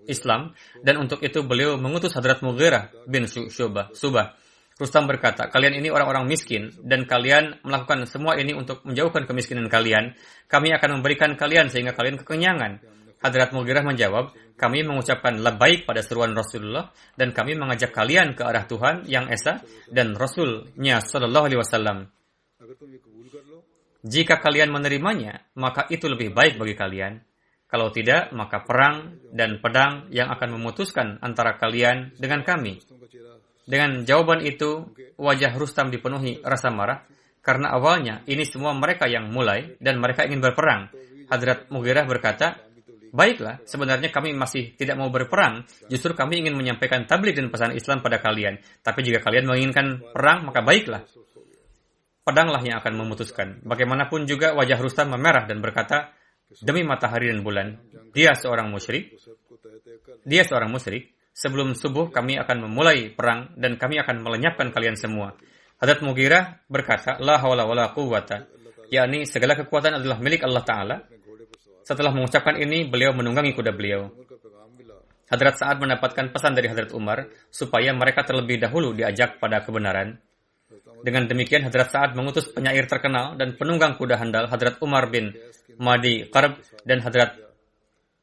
Islam, dan untuk itu beliau mengutus Hadrat Mughirah bin Subah. Rustam berkata, "Kalian ini orang-orang miskin, dan kalian melakukan semua ini untuk menjauhkan kemiskinan kalian. Kami akan memberikan kalian sehingga kalian kekenyangan." Hadrat Mughirah menjawab, "Kami mengucapkan labbaik pada seruan Rasulullah, dan kami mengajak kalian ke arah Tuhan yang Esa dan Rasul-Nya Sallallahu Alaihi Wasallam. Jika kalian menerimanya, maka itu lebih baik bagi kalian. Kalau tidak, maka perang dan pedang yang akan memutuskan antara kalian dengan kami." Dengan jawaban itu, wajah Rustam dipenuhi rasa marah, karena awalnya ini semua mereka yang mulai, dan mereka ingin berperang. Hadrat Mughirah berkata, "Baiklah, sebenarnya kami masih tidak mau berperang, justru kami ingin menyampaikan tabligh dan pesan Islam pada kalian. Tapi jika kalian menginginkan perang, maka baiklah. Pedanglah yang akan memutuskan." Bagaimanapun juga wajah Rustam memerah dan berkata, "Demi matahari dan bulan, dia seorang musyrik. Sebelum subuh kami akan memulai perang dan kami akan melenyapkan kalian semua." Hadrat Mughirah berkata, "La hawla wa la quwwata," yakni segala kekuatan adalah milik Allah Ta'ala. Setelah mengucapkan ini, beliau menunggangi kuda beliau. Hadrat Sa'ad mendapatkan pesan dari Hadrat Umar supaya mereka terlebih dahulu diajak pada kebenaran. Dengan demikian, Hadrat Sa'ad mengutus penyair terkenal dan penunggang kuda handal Hadrat Umar bin Mahdi Qarb dan Hadrat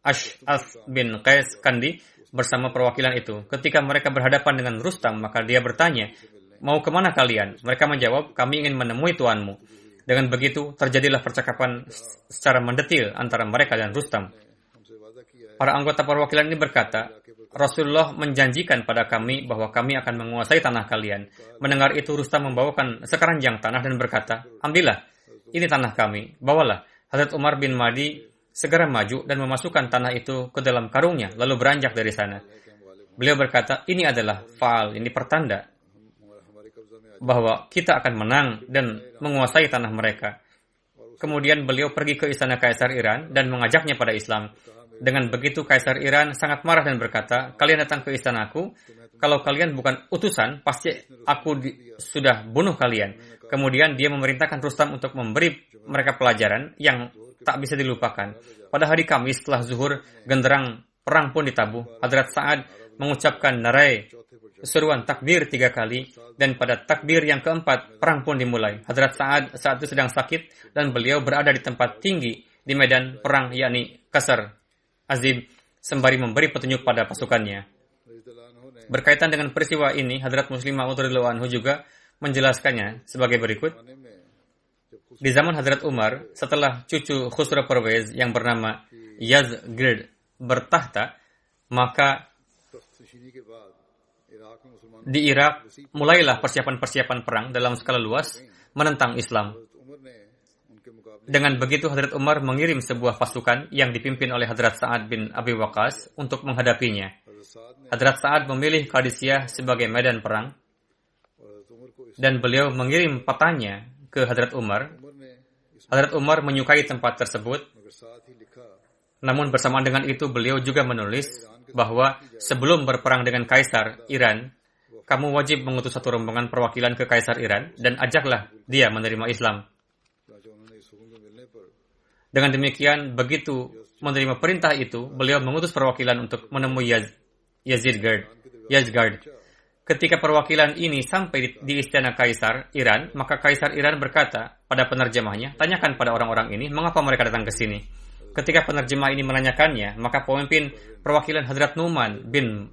Ash'ath bin Qais Kandi bersama perwakilan itu. Ketika mereka berhadapan dengan Rustam, maka dia bertanya, "Mau kemana kalian?" Mereka menjawab, "Kami ingin menemui tuanmu." Dengan begitu, terjadilah percakapan secara mendetil antara mereka dan Rustam. Para anggota perwakilan ini berkata, "Rasulullah menjanjikan pada kami bahwa kami akan menguasai tanah kalian." Mendengar itu, Rustam membawakan sekeranjang tanah dan berkata, "Ambillah, ini tanah kami, bawalah." Hadrat Umar bin Mahdi segera maju dan memasukkan tanah itu ke dalam karungnya, lalu beranjak dari sana. Beliau berkata, "Ini adalah faal, ini pertanda bahwa kita akan menang dan menguasai tanah mereka." Kemudian beliau pergi ke istana Kaisar Iran dan mengajaknya pada Islam. Dengan begitu Kaisar Iran sangat marah dan berkata, kalian datang ke istanaku, kalau kalian bukan utusan, pasti aku sudah bunuh kalian. Kemudian dia memerintahkan Rustam untuk memberi mereka pelajaran yang tak bisa dilupakan. Pada hari Kamis setelah zuhur, genderang perang pun ditabuh. Hadrat Sa'ad mengucapkan narai, seruan takbir 3 kali, dan pada takbir yang keempat, perang pun dimulai. Hadrat Sa'ad saat itu sedang sakit, dan beliau berada di tempat tinggi di medan perang, yakni Qasr Azim, sembari memberi petunjuk pada pasukannya. Berkaitan dengan peristiwa ini, Hadrat Muslim Ma'ud radhiyallahu anhu juga menjelaskannya sebagai berikut. Di zaman Hadrat Umar, setelah cucu Khusra Pervez yang bernama Yazgird bertahta, maka di Irak mulailah persiapan-persiapan perang dalam skala luas menentang Islam. Dengan begitu Hadrat Umar mengirim sebuah pasukan yang dipimpin oleh Hadrat Sa'ad bin Abi Waqqas untuk menghadapinya. Hadrat Sa'ad memilih Qadisiyah sebagai medan perang dan beliau mengirim patahnya ke Hadrat Umar. Hadrat Umar menyukai tempat tersebut. Namun bersamaan dengan itu beliau juga menulis bahwa sebelum berperang dengan Kaisar Iran, kamu wajib mengutus satu rombongan perwakilan ke Kaisar Iran dan ajaklah dia menerima Islam. Dengan demikian, begitu menerima perintah itu, beliau mengutus perwakilan untuk menemui Yazgird. Ketika perwakilan ini sampai di istana Kaisar Iran, maka Kaisar Iran berkata pada penerjemahnya, tanyakan pada orang-orang ini mengapa mereka datang ke sini. Ketika penerjemah ini menanyakannya, maka pemimpin perwakilan Hadrat Nu'man bin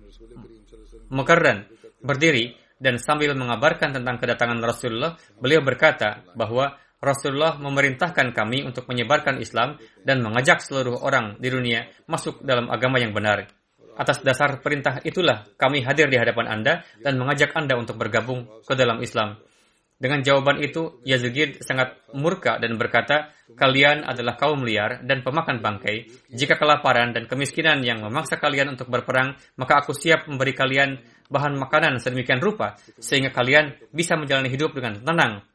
Mukarran berdiri dan sambil mengabarkan tentang kedatangan Rasulullah, beliau berkata bahwa Rasulullah memerintahkan kami untuk menyebarkan Islam dan mengajak seluruh orang di dunia masuk dalam agama yang benar. Atas dasar perintah itulah kami hadir di hadapan Anda dan mengajak Anda untuk bergabung ke dalam Islam. Dengan jawaban itu, Yazgird sangat murka dan berkata, kalian adalah kaum liar dan pemakan bangkai. Jika kelaparan dan kemiskinan yang memaksa kalian untuk berperang, maka aku siap memberi kalian bahan makanan sedemikian rupa, sehingga kalian bisa menjalani hidup dengan tenang.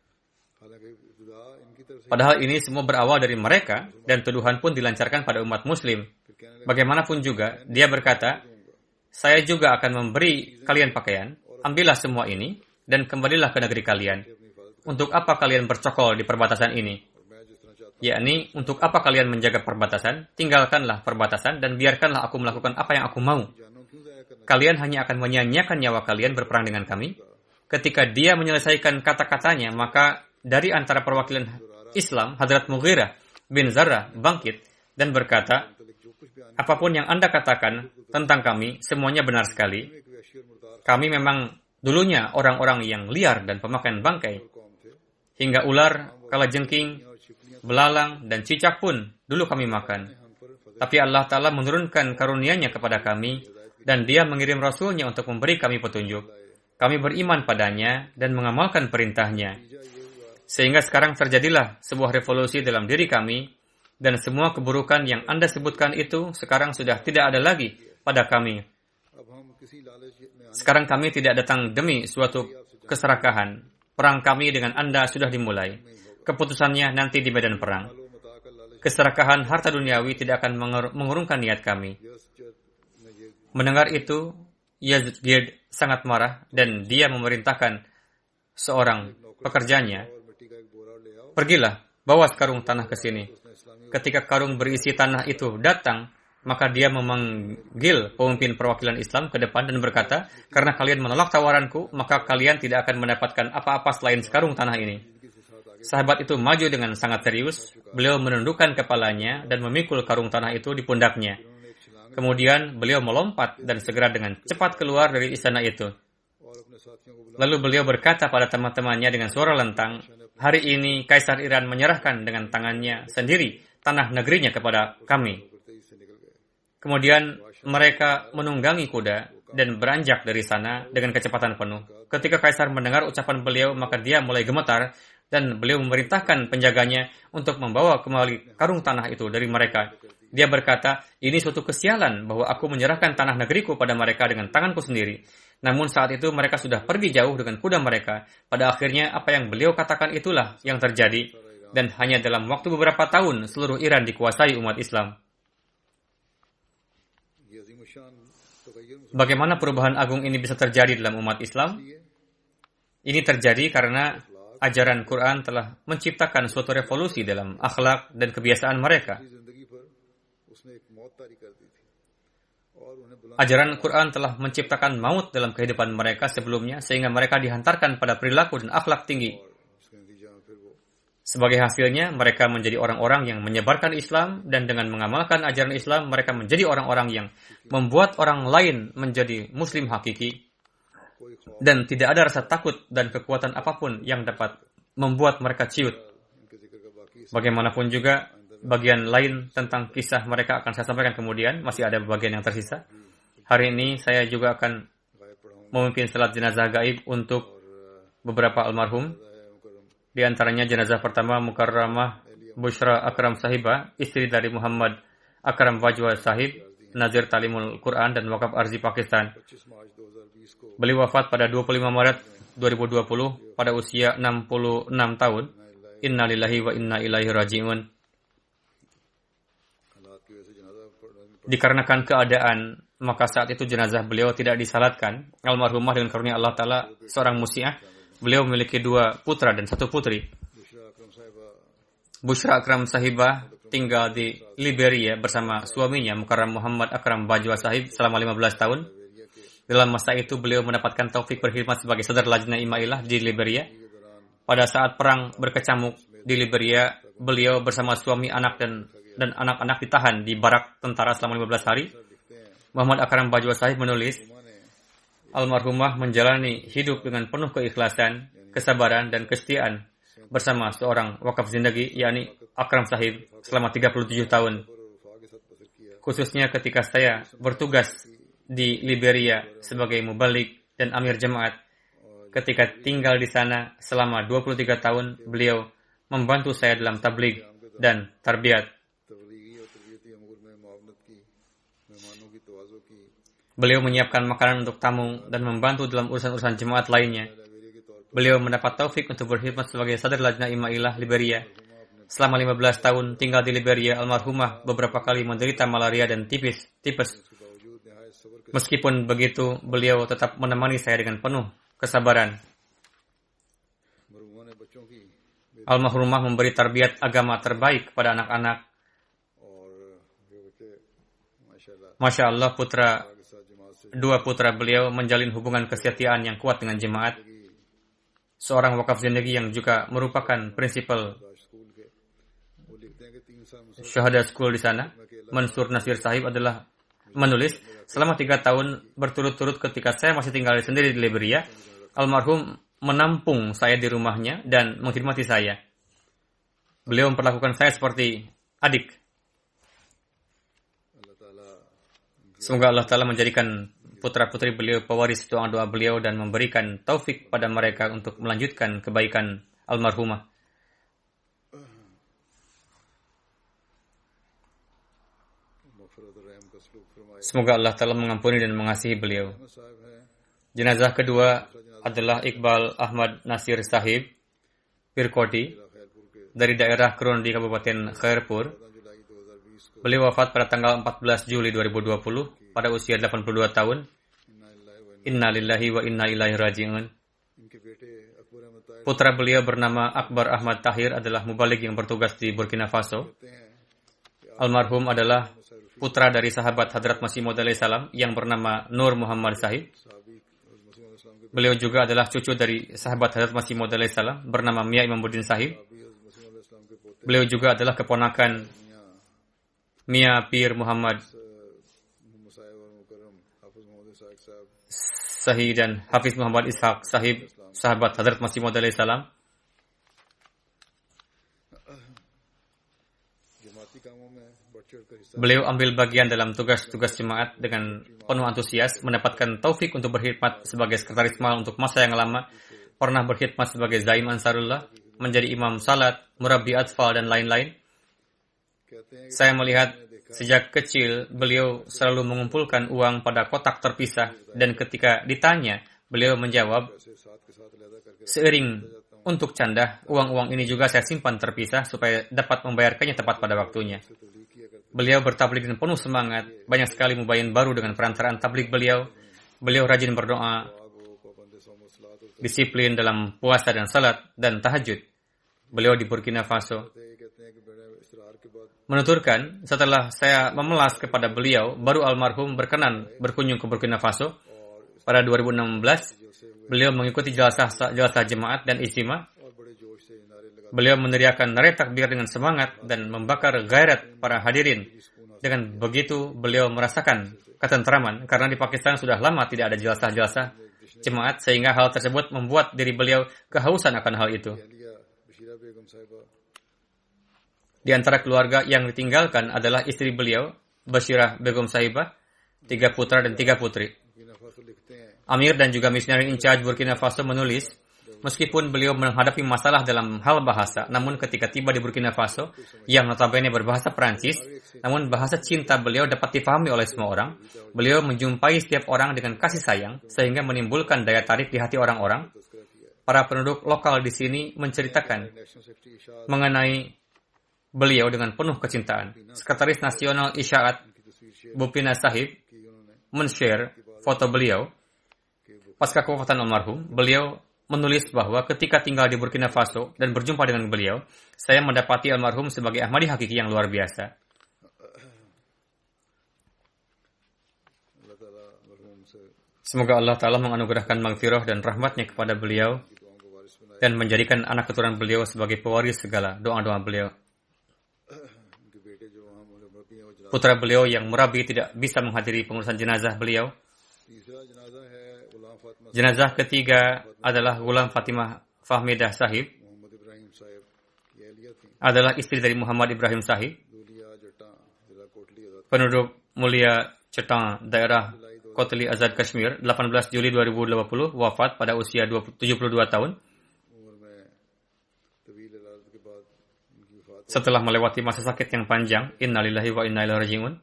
Padahal ini semua berawal dari mereka, dan tuduhan pun dilancarkan pada umat muslim. Bagaimanapun juga, dia berkata, saya juga akan memberi kalian pakaian, ambillah semua ini, dan kembalilah ke negeri kalian. Untuk apa kalian bercokol di perbatasan ini? Yakni, untuk apa kalian menjaga perbatasan? Tinggalkanlah perbatasan, dan biarkanlah aku melakukan apa yang aku mau. Kalian hanya akan menyia-nyiakan nyawa kalian berperang dengan kami. Ketika dia menyelesaikan kata-katanya, maka dari antara perwakilan Islam, Hadrat Mughirah bin Zarrah bangkit dan berkata, apapun yang Anda katakan tentang kami, semuanya benar sekali. Kami memang dulunya orang-orang yang liar dan pemakan bangkai. Hingga ular, kalajengking, belalang, dan cicak pun dulu kami makan. Tapi Allah Ta'ala menurunkan karunia-Nya kepada kami, dan Dia mengirim Rasul-Nya untuk memberi kami petunjuk. Kami beriman padanya dan mengamalkan perintah-Nya. Sehingga sekarang terjadilah sebuah revolusi dalam diri kami, dan semua keburukan yang Anda sebutkan itu sekarang sudah tidak ada lagi pada kami. Sekarang kami tidak datang demi suatu keserakahan. Perang kami dengan Anda sudah dimulai. Keputusannya nanti di medan perang. Keserakahan harta duniawi tidak akan mengurungkan niat kami. Mendengar itu, Yazgird sangat marah dan dia memerintahkan seorang pekerjanya, pergilah, bawa sekarung tanah ke sini. Ketika karung berisi tanah itu datang, maka dia memanggil pemimpin perwakilan Islam ke depan dan berkata, karena kalian menolak tawaranku, maka kalian tidak akan mendapatkan apa-apa selain sekarung tanah ini. Sahabat itu maju dengan sangat serius, beliau menundukkan kepalanya dan memikul karung tanah itu di pundaknya. Kemudian beliau melompat dan segera dengan cepat keluar dari istana itu. Lalu beliau berkata pada teman-temannya dengan suara lantang, hari ini Kaisar Iran menyerahkan dengan tangannya sendiri tanah negerinya kepada kami. Kemudian mereka menunggangi kuda dan beranjak dari sana dengan kecepatan penuh. Ketika Kaisar mendengar ucapan beliau, maka dia mulai gemetar dan beliau memerintahkan penjaganya untuk membawa kembali karung tanah itu dari mereka. Dia berkata, ini suatu kesialan bahwa aku menyerahkan tanah negeriku pada mereka dengan tanganku sendiri. Namun saat itu mereka sudah pergi jauh dengan kuda mereka. Pada akhirnya apa yang beliau katakan itulah yang terjadi. dan hanya dalam waktu beberapa tahun seluruh Iran dikuasai umat Islam. Bagaimana perubahan agung ini bisa terjadi dalam umat Islam? Ini terjadi karena ajaran Quran telah menciptakan suatu revolusi dalam akhlak dan kebiasaan mereka. Ajaran Quran telah menciptakan maut dalam kehidupan mereka sebelumnya sehingga mereka dihantarkan pada perilaku dan akhlak tinggi. Sebagai hasilnya, mereka menjadi orang-orang yang menyebarkan Islam dan dengan mengamalkan ajaran Islam, mereka menjadi orang-orang yang membuat orang lain menjadi Muslim hakiki dan tidak ada rasa takut dan kekuatan apapun yang dapat membuat mereka ciut. Bagaimanapun juga, bagian lain tentang kisah mereka akan saya sampaikan kemudian, masih ada bagian yang tersisa. Hari ini saya juga akan memimpin salat jenazah gaib untuk beberapa almarhum. Di antaranya jenazah pertama Mukarramah Bushra Akram Sahibah, istri dari Muhammad Akram Bajwa Sahib, Nazir Talimul Quran dan Wakaf Arzi Pakistan. Beliau wafat pada 25 Maret 2020 pada usia 66 tahun. Inna lillahi wa inna ilaihi raji'un. Dikarenakan keadaan, maka saat itu jenazah beliau tidak disalatkan. Almarhumah dengan karunia Allah Ta'ala seorang musiah. Beliau memiliki 2 putra dan 1 putri. Bushra Akram Sahibah tinggal di Liberia bersama suaminya Mukarram Muhammad Akram Bajwa Sahib selama 15 tahun. Dalam masa itu beliau mendapatkan taufik berkhidmat sebagai sadar Lajnah Imailah di Liberia. Pada saat perang berkecamuk di Liberia, beliau bersama suami, anak dan anak-anak ditahan di barak tentara selama 15 hari. Muhammad Akram Bajwa Sahib menulis, almarhumah menjalani hidup dengan penuh keikhlasan, kesabaran, dan kesetiaan bersama seorang wakaf zindagi, yakni Akram Sahib, selama 37 tahun. Khususnya ketika saya bertugas di Liberia sebagai mubalik dan amir jemaat. Ketika tinggal di sana selama 23 tahun, beliau membantu saya dalam tabligh dan tarbiyat. Beliau menyiapkan makanan untuk tamu dan membantu dalam urusan-urusan jemaat lainnya. Beliau mendapat taufik untuk berkhidmat sebagai sadar Lajnah Imailah Liberia. Selama 15 tahun tinggal di Liberia, almarhumah beberapa kali menderita malaria dan tipes. Meskipun begitu, beliau tetap menemani saya dengan penuh kesabaran. Almarhumah memberi tarbiyat agama terbaik kepada anak-anak. Masya Allah, 2 putra beliau menjalin hubungan kesetiaan yang kuat dengan jemaat. Seorang wakaf zindagi yang juga merupakan prinsipal Syahada School di sana, Mansur Nasir Sahib adalah menulis, selama 3 tahun berturut-turut ketika saya masih tinggal sendiri di Liberia, almarhum menampung saya di rumahnya dan menghormati saya. Beliau memperlakukan saya seperti adik. Semoga Allah Ta'ala menjadikan putra-putri beliau pewaris doa-doa beliau dan memberikan taufik pada mereka untuk melanjutkan kebaikan almarhumah. Semoga Allah Ta'ala mengampuni dan mengasihi beliau. Jenazah kedua adalah Iqbal Ahmad Nasir Sahib, Pirkoti, dari daerah Krun di Kabupaten Khairpur. Beliau wafat pada tanggal 14 Juli 2020 pada usia 82 tahun. Inna lillahi wa inna ilaihi raji'un. Putra beliau bernama Akbar Ahmad Tahir adalah mubalik yang bertugas di Burkina Faso. Almarhum adalah putra dari sahabat Hadrat Masih Maud alaihi salam yang bernama Nur Muhammad Sahib. Beliau juga adalah cucu dari sahabat Hadrat Masih Maud alaihi salam bernama Mia Imamuddin Sahib. Beliau juga adalah keponakan Mia Pir Muhammad Sahih dan Hafiz Muhammad Ishaq Sahib, sahabat Hadrat Masih Maud alaihi salam. Beliau ambil bagian dalam tugas-tugas jemaat dengan penuh antusias, mendapatkan taufik untuk berkhidmat sebagai sekretaris mal untuk masa yang lama, pernah berkhidmat sebagai Zaim Ansarullah, menjadi imam salat, murabbi atfal, dan lain-lain. Saya melihat sejak kecil beliau selalu mengumpulkan uang pada kotak terpisah, dan ketika ditanya Beliau menjawab, पैसे साथ के साथ अलहदा करके seiring untuk canda, uang-uang ini juga saya simpan terpisah supaya dapat membayarkannya tepat pada waktunya. तबलीग किया करते Beliau bertablik dengan penuh semangat, banyak sekali mubayyin baru dengan perantaraan tablik beliau. Beliau rajin berdoa, वो पाबंद सौम सलात और disiplin dalam puasa dan salat dan tahajud. Beliau di Burkina Faso कहते हैं कि बड़े इसरार के बाद menuturkan, setelah saya memelas kepada beliau, baru almarhum berkenan berkunjung ke Burkina Faso. Pada 2016, beliau mengikuti jelasah jemaat dan ijtima. और बड़े जोश से नारे लगा Beliau meneriakkan narai takbir dengan semangat dan membakar gairat para hadirin. Dengan begitu, beliau merasakan ketentraman karena di Pakistan sudah lama tidak ada jelasah jemaat, sehingga hal tersebut membuat diri beliau kehausan akan hal itu. लिया बशीरा बेगम साहिबा Di antara keluarga yang ditinggalkan adalah istri beliau, Bashirah Begum Sahibah, 3 putra dan 3 putri. Burkina Faso लिखते हैं Amir dan juga missionary in charge Burkina Faso menulis, meskipun beliau menghadapi masalah dalam hal bahasa, namun ketika tiba di Burkina Faso, yang notabene berbahasa Perancis, namun bahasa cinta beliau dapat difahami oleh semua orang, beliau menjumpai setiap orang dengan kasih sayang, sehingga menimbulkan daya tarik di hati orang-orang. Para penduduk lokal di sini menceritakan national secretary इशाद mengenai beliau dengan penuh kecintaan. Sekretaris Nasional Isyaat Bupina Sahib की उन्होंने men-share foto beliau pasca kewafatan almarhum. Beliau menulis bahwa ketika tinggal di Burkina Faso dan berjumpa dengan beliau, saya mendapati almarhum sebagai Ahmadi hakiki yang luar biasa. अल्लाह ताला मरहूम से Semoga Allah Ta'ala menganugerahkan maghfirah dan rahmatnya kepada beliau की दुआओं को वारिस बनाए dan menjadikan anak keturunan beliau sebagai pewaris segala doa-doa beliau. उनके बेटे जो वहाँ मुरब्बी हैं वो जनाजा Putra beliau yang murabi tidak bisa menghadiri pengurusan jenazah beliau. तीसरा जनाजा है गुलाम Fatima Jenazah ketiga adalah Ghulam Fatimah Fahmidah Sahib, Mohammad इब्राहिम साहब की अहलिया थी adalah istri dari Muhammad Ibrahim Sahib, Duliya जटा जिला कोटली आजाद penduduk Mulia Cetang, daerah Kotli Azad Kashmir, 18 Juli 2020, wafat pada usia 72 tahun. उम्र में तवील इलाज के बाद उनकी वफात Setelah melewati masa sakit yang panjang, innalillahi wa inna ilaihi raji'un.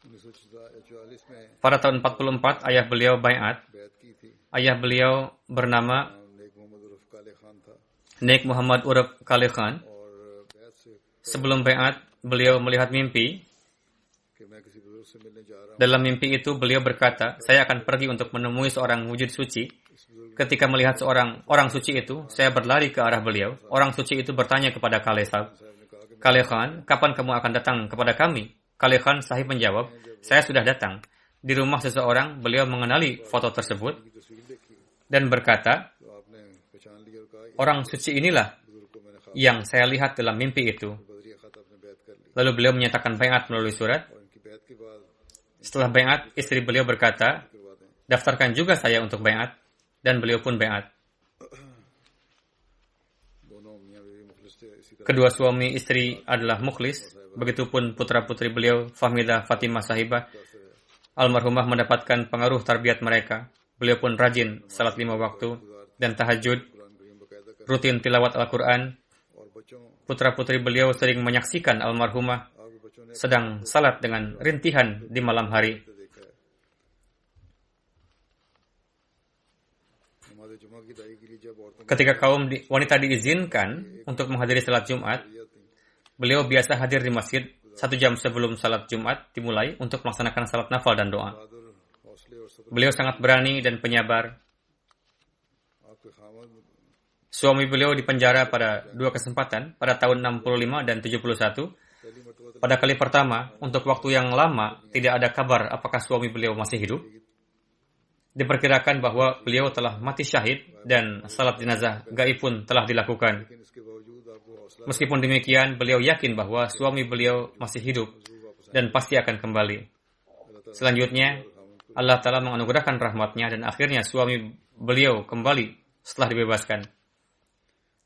1944 में Pada tahun 44, ayah beliau baiat. बैत की थी Ayah beliau bernama नेक मोहम्मद उर्फ काले खान था Nek Muhammad Urab Kale Khan. और बैत से Sebelum baiat, beliau melihat mimpi. कि मैं किसी बुजुर्ग से मिलने जा रहा हूँ Dalam mimpi itu, beliau berkata, saya akan pergi untuk menemui seorang wujud suci. Ketika melihat seorang orang suci itu, saya berlari ke arah beliau. Orang suci itu bertanya kepada Kale Sahib, Kale Khan, kapan kamu akan datang kepada kami? Kale Khan Sahib menjawab, saya sudah datang. Di rumah seseorang, beliau mengenali foto tersebut की तस्वीर देखी dan berkata, तो आपने पहचान लिया और कहा orang suci inilah बुजुर्ग को मैंने ख्वाब yang saya lihat dalam mimpi itu. बदरिया खाता आपने बैत कर ली Lalu beliau menyatakan baiat melalui surat. और इनकी बैत के बाद Setelah baiat, istri beliau berkata, करवा दें daftarkan juga saya untuk baiat. Dan beliau pun baiat. दोनों मियाँ बीवी मुखलिस थे इसी तरह Kedua suami istri adalah mukhlis. Begitupun putra-putri beliau, Fahmidah Fatimah Sahibah. Almarhumah mendapatkan pengaruh tarbiyat mereka. Beliau pun rajin salat 5 waktu dan tahajud, Quran करीम बकायदा कर rutin tilawat Al-Quran. और बच्चों Putra-putri beliau sering menyaksikan almarhumah आपके बच्चों ने sedang salat dengan rintihan di malam hari. देखा है नमाज जुमा की दाई के लिए जब औरतों Ketika kaum wanita diizinkan untuk menghadiri salat Jumat, beliau biasa hadir di masjid 1 jam sebelum salat Jumat dimulai untuk melaksanakan salat nafal dan doa. बहादुर हौसले और सब्र Beliau sangat berani dan penyabar. आपके खामद Suami beliau dipenjara pada 2 kesempatan, pada tahun 65 dan 71. पहली मरतबा Pada kali pertama, untuk waktu yang lama, tidak ada kabar apakah suami beliau masih hidup. Diperkirakan bahwa beliau telah mati syahid dan salat jenazah gaib pun telah dilakukan. लेकिन इसके बावजूद आपको हौसला Meskipun demikian, beliau yakin bahwa suami beliau masih hidup dan pasti akan kembali. Selanjutnya, Allah Ta'ala menganugerahkan rahmatnya dan akhirnya suami beliau kembali setelah dibebaskan.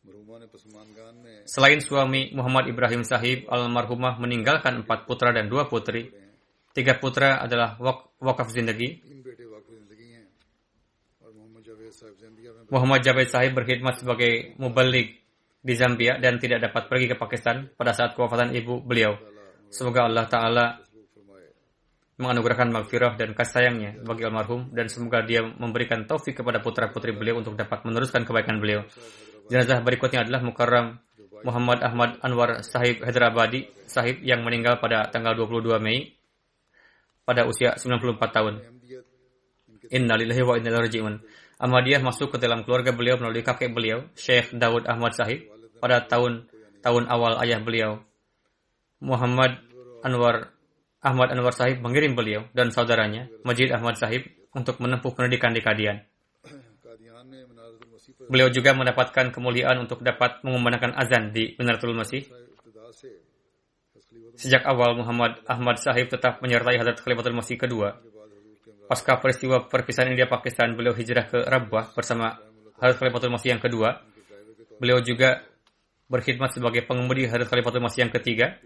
मरहुमा ने पसमानगान में Selain suami Muhammad Ibrahim Sahib, almarhumah meninggalkan 4 putra dan 2 putri. 3 putra adalah wakaf zindagi. 3 बेटे वाकई जिंदगी हैं और मोहम्मद जावेद साहब जंबिया में Muhammad Javed Sahib berkhidmat sebagai muballigh di Zambia dan tidak dapat pergi ke Pakistan pada saat kewafatan ibu beliau. Semoga Allah Ta'ala सलूक फरमाए menganugerahkan maghfirah dan kasih sayangnya bagi almarhum, dan semoga dia memberikan taufik kepada putra-putri beliau untuk dapat meneruskan kebaikan beliau. Jenazah berikutnya adalah Mukarram Muhammad Ahmad Anwar Sahib Hyderabadi Sahib yang meninggal pada tanggal 22 Mei pada usia 94 tahun. Innalillahi wa inna ilaihi raji'un. Ahmadiyah masuk ke dalam keluarga beliau melalui kakek beliau, Syekh Daud Ahmad Sahib, pada tahun awal ayah beliau, Muhammad Ahmad Anwar Sahib, mengirim beliau dan saudaranya, Majid Ahmad Sahib, untuk menempuh pendidikan di Qadian. Beliau juga mendapatkan kemuliaan untuk dapat mengumandangkan azan di Minaratul Masih. Sejak awal, Muhammad Ahmad Sahib tetap menyertai Hadrat Khalifatul Masih kedua. Pasca peristiwa perpisahan India Pakistan, beliau hijrah ke Rabwah bersama Hadrat Khalifatul Masih yang kedua. Beliau juga berkhidmat sebagai pengemudi Hadrat Khalifatul Masih yang ketiga.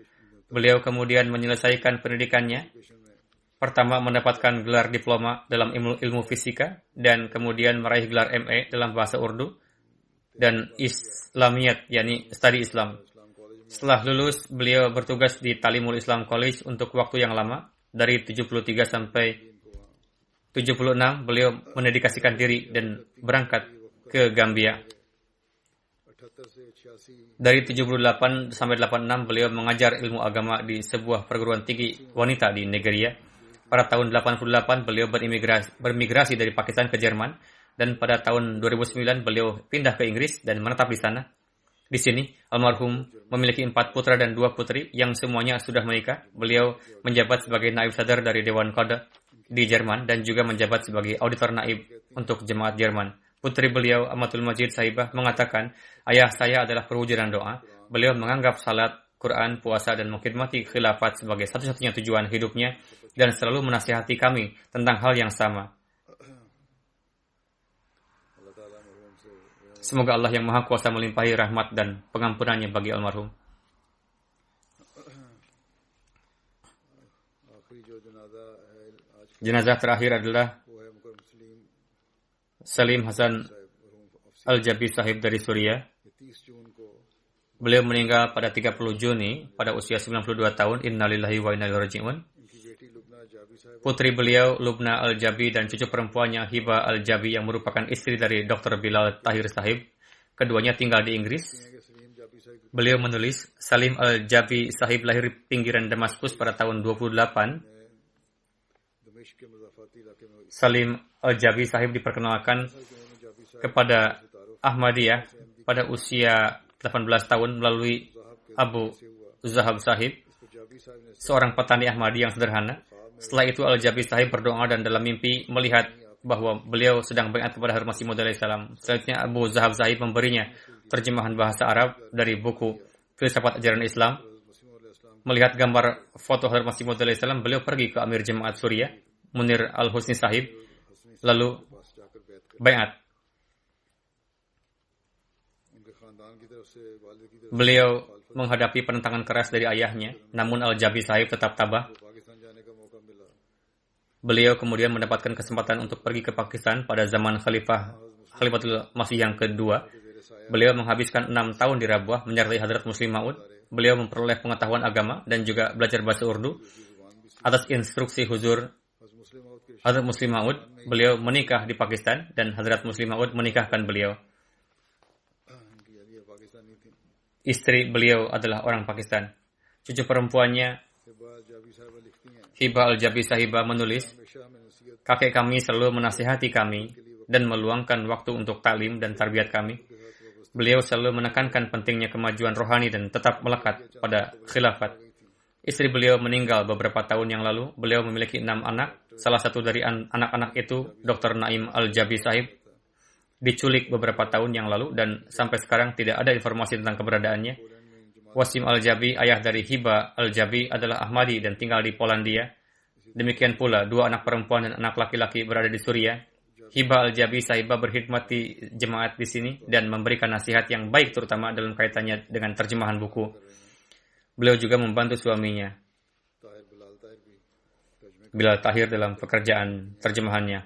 Beliau kemudian menyelesaikan pendidikannya. Pertama mendapatkan gelar diploma dalam ilmu fisika dan kemudian meraih gelar MA dalam bahasa Urdu dan Islamiyat, yakni studi Islam. Setelah lulus, beliau bertugas di Talimul Islam College untuk waktu yang lama, dari 73 sampai 76. Beliau mendedikasikan diri dan berangkat ke Gambia. Dari 78 sampai 86, beliau mengajar ilmu agama di sebuah perguruan tinggi wanita di Nigeria. Pada tahun 88, beliau bermigrasi dari Pakistan ke Jerman, dan pada tahun 2009 beliau pindah ke Inggris dan menetap di sana. Di sini, almarhum memiliki 4 putra dan 2 putri yang semuanya sudah menikah. Beliau menjabat sebagai naib sadar dari Dewan Qada di Jerman dan juga menjabat sebagai auditor naib untuk jemaat Jerman. Putri beliau, Amatul Majid Sahibah, mengatakan, ayah saya adalah perwujudan doa. Beliau menganggap salat, Quran, puasa, dan mengkhidmati khilafat sebagai satu-satunya tujuan hidupnya dan selalu menasihati kami tentang hal yang sama. Semoga Allah yang Maha Kuasa melimpahi rahmat dan pengampunannya bagi almarhum. Jenazah terakhir adalah Salim Hasan Al-Jabi Sahib dari Suriah. Beliau meninggal pada 30 Juni pada usia 92 tahun. Innalillahi wa inna ilaihi raji'un. Putri beliau Lubna Al-Jabi dan cucu perempuannya Hiba Al-Jabi yang merupakan istri dari Dr. Bilal Tahir Sahib. Keduanya tinggal di Inggris. Beliau menulis, Salim Al-Jabi Sahib lahir di pinggiran Damaskus pada tahun 28. Salim Al-Jabi Sahib diperkenalkan kepada Ahmadiyah pada usia 18 tahun melalui Abu Zahab Sahib, seorang petani Ahmadi yang sederhana. Setelah itu Al-Jabi Sahib berdoa dan dalam mimpi melihat bahwa beliau sedang baiat kepada Hadrat Masih Maud alaihi salam. Selanjutnya Abu Zahab Sahib memberinya terjemahan bahasa Arab dari buku Filsafat Ajaran Islam. Melihat gambar foto Hadrat Masih Maud alaihi salam, beliau pergi ke Amir Jemaat Suriah, Munir Al-Husni Sahib, lalu baiat. Beliau menghadapi penentangan keras dari ayahnya, namun Al-Jabi Sahib tetap tabah. Beliau kemudian mendapatkan kesempatan untuk pergi ke Pakistan pada zaman Khalifatul Masih yang kedua. Beliau menghabiskan 6 tahun di Rabwah menyertai Hadrat Muslim Maud. Beliau memperoleh pengetahuan agama dan juga belajar bahasa Urdu. Atas instruksi Huzur Hadrat Muslim Maud, beliau menikah di Pakistan dan Hadrat Muslim Maud menikahkan beliau. Istri beliau adalah orang Pakistan. Cucu perempuannya Hiba Al-Jabi Sahibah menulis, kakek kami selalu menasihati kami dan meluangkan waktu untuk taklim dan tarbiyat kami. Beliau selalu menekankan pentingnya kemajuan rohani dan tetap melekat pada khilafat. Istri beliau meninggal beberapa tahun yang lalu. Beliau memiliki 6 anak. Salah satu dari anak-anak itu, Dr. Naim Al-Jabi Sahib, diculik beberapa tahun yang lalu dan sampai sekarang tidak ada informasi tentang keberadaannya. Wasim Al-Jabi, ayah dari Hiba Al-Jabi, adalah Ahmadi dan tinggal di Polandia. Demikian pula 2 anak perempuan dan anak laki-laki berada di Suriah. Hiba Al-Jabi Sahibah berkhidmat di jemaat di sini dan memberikan nasihat yang baik terutama dalam kaitannya dengan terjemahan buku. Beliau juga membantu suaminya, Bilal Tahir, dalam pekerjaan terjemahannya.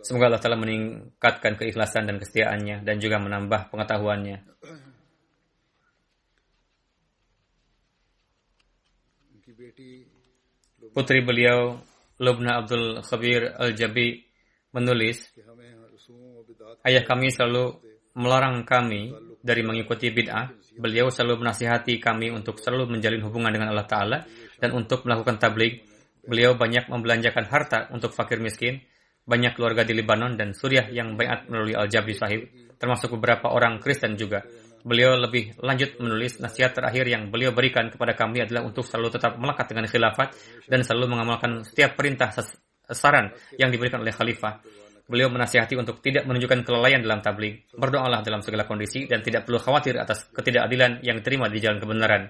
Semoga Allah Ta'ala meningkatkan keikhlasan dan kesetiaannya dan juga menambah pengetahuannya. Putri beliau, Lubna Abdul Khabir Al-Jabi, menulis, ayah kami selalu melarang kami dari mengikuti bid'ah. Beliau selalu menasihati kami untuk selalu menjalin hubungan dengan Allah Ta'ala dan untuk melakukan tabligh. Beliau banyak membelanjakan harta untuk fakir miskin. Banyak keluarga di Lebanon dan Suriah yang baiat melalui Al-Jabi Sahib, termasuk beberapa orang Kristen juga. Beliau lebih lanjut menulis, nasihat terakhir yang beliau berikan kepada kami adalah untuk selalu tetap melekat dengan khilafat dan selalu mengamalkan setiap perintah saran yang diberikan oleh khalifah. Beliau menasihati untuk tidak menunjukkan kelalaian dalam tabligh. Berdoalah dalam segala kondisi dan tidak perlu khawatir atas ketidakadilan yang diterima di jalan kebenaran.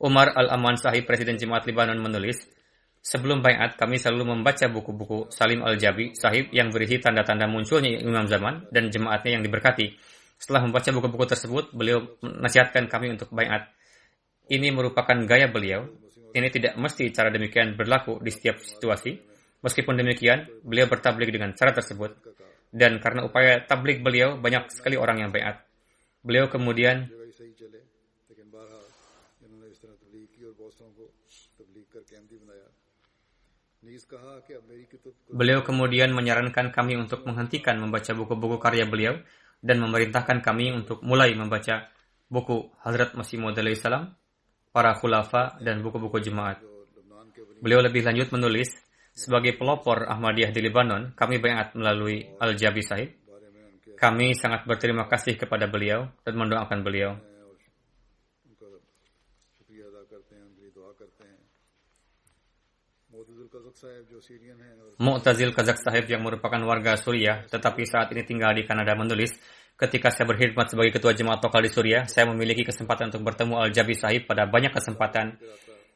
Umar Al-Aman Sahib, Presiden Jemaat Lebanon, menulis, sebelum baiat, kami selalu membaca buku-buku Salim Al-Jabi Sahib yang berisi tanda-tanda munculnya Imam Zaman dan jemaatnya yang diberkati. Setelah membaca buku-buku tersebut, beliau menasihatkan kami untuk baiat. Ini merupakan gaya beliau. Ini tidak mesti cara demikian berlaku di setiap situasi. Meskipun demikian, beliau bertabligh dengan cara tersebut. Dan karena upaya tabligh beliau, banyak sekali orang yang baiat. Beliau kemudian menyarankan kami untuk menghentikan membaca buku-buku karya beliau dan memerintahkan kami untuk mulai membaca buku Hazrat Masih Maud alaihi salam, para khulafa, dan buku-buku jemaat. Beliau lebih lanjut menulis, sebagai pelopor Ahmadiyah di Lebanon, kami baiat melalui Al-Jabi Sahib. Kami sangat berterima kasih kepada beliau dan mendoakan beliau. Mu'tazil Kazak Sahib yang merupakan warga Suriah tetapi saat ini tinggal di Kanada menulis, ketika saya berkhidmat sebagai ketua jemaat lokal di Suriah, saya memiliki kesempatan untuk bertemu Al-Jabi Sahib pada banyak kesempatan.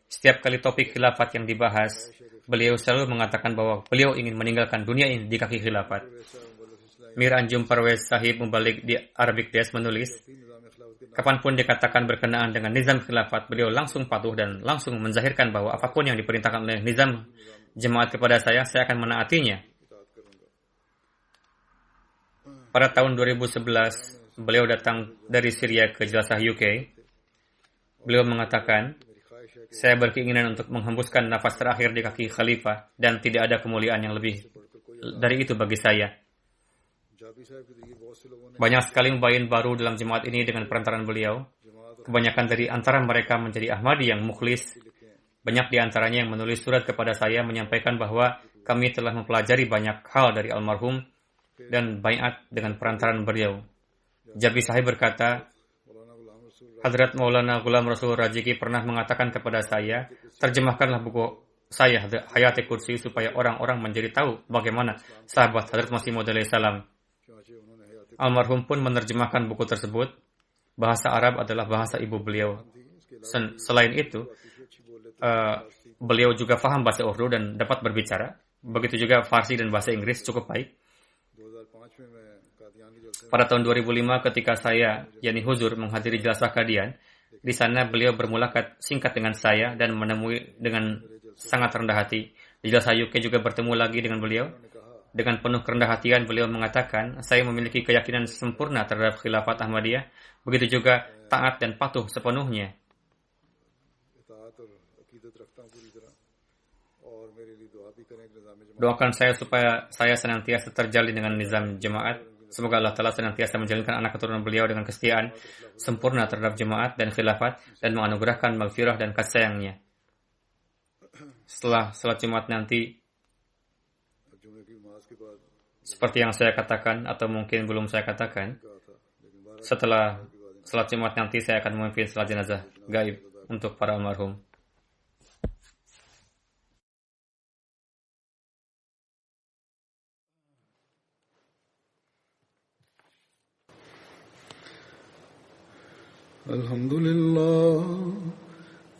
Setiap kali topik khilafat yang dibahas, beliau selalu mengatakan bahwa beliau ingin meninggalkan dunia ini di kaki khilafat. Mir Anjum Parvez Sahib Mubalik di Arabic Desk menulis, kapanpun dikatakan berkenaan dengan nizam khilafat, beliau langsung patuh dan langsung menzahirkan bahwa apapun yang diperintahkan oleh nizam jemaat kepada saya akan menaatinya. Pada tahun 2011, beliau datang dari Syria ke Jelasah UK. Beliau mengatakan, saya berkeinginan untuk menghembuskan nafas terakhir di kaki khalifah dan tidak ada kemuliaan yang lebih dari itu bagi saya. Banyak sekali mubayin baru dalam jemaat ini dengan perantaran beliau. Kebanyakan dari antara mereka menjadi Ahmadi yang mukhlis. Banyak di antaranya yang menulis surat kepada saya menyampaikan bahwa kami telah mempelajari banyak hal dari almarhum dan baiat dengan perantaran beliau. Jabi Sahib berkata, Hadrat Maulana Ghulam Rasul Rajiki pernah mengatakan kepada saya, terjemahkanlah buku saya Hayat-e Qudsi supaya orang-orang menjadi tahu bagaimana sahabat Hadrat Masih Maud alaihi salam. Almarhum pun menerjemahkan buku tersebut. Bahasa Arab adalah bahasa ibu beliau. Selain itu, beliau juga faham bahasa Urdu dan dapat berbicara. Begitu juga Farsi dan bahasa Inggris cukup baik. Pada tahun 2005 ketika saya, yakni Huzur, menghadiri Jelasah Qadian, di sana beliau bermulakat singkat dengan saya dan menemui dengan sangat rendah hati. Di Jelasah UK juga bertemu lagi dengan beliau. Dengan penuh kerendah hatian beliau mengatakan, saya memiliki keyakinan sempurna terhadap khilafat Ahmadiyah, begitu juga taat dan patuh sepenuhnya. Doakan saya supaya saya senantiasa terjalin dengan nizam jemaat. Semoga Allah Ta'ala senantiasa menjalinkan anak keturunan beliau dengan kesetiaan sempurna terhadap jemaat dan khilafat dan menganugerahkan maghfirah dan kasih sayangnya. Setelah salat Jumat nanti, seperti yang saya katakan atau mungkin belum saya katakan, setelah salat Jumat nanti saya akan memimpin salat jenazah gaib untuk para almarhum.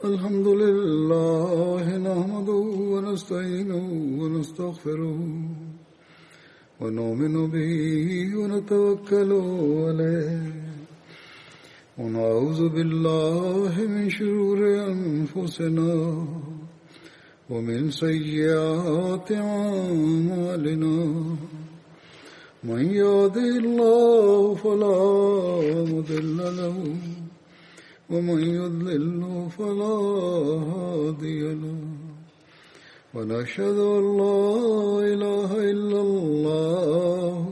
Alhamdulillah nahmaduhu wa nasta'inuhu wa nastaghfiruh wa nu'minu bihi wa natawakkalu alayhi wa na'udzu billahi min shururi anfusina wa min sayyiati a'malina. Man yahdihillahu fala mudilla lahu ومن يضلل فلا هادي له ونشهد أن لا إله إلا الله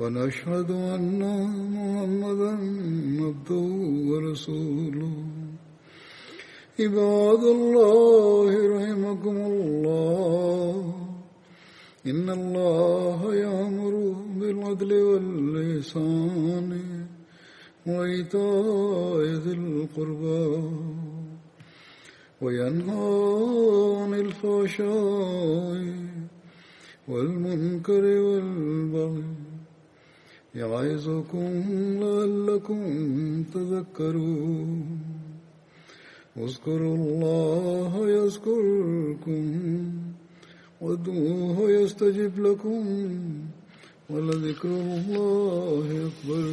ونشهد أن محمدا عبده ورسوله عباد الله رحمكم الله إن الله يأمر بالعدل والإحسان وإيتاء ذي القربى وينهى عن الفحشاء والمنكر والبغي يعظكم لعلكم تذكرون اذكروا الله يذكركم وادعوه يستجب لكم ولذكر الله أكبر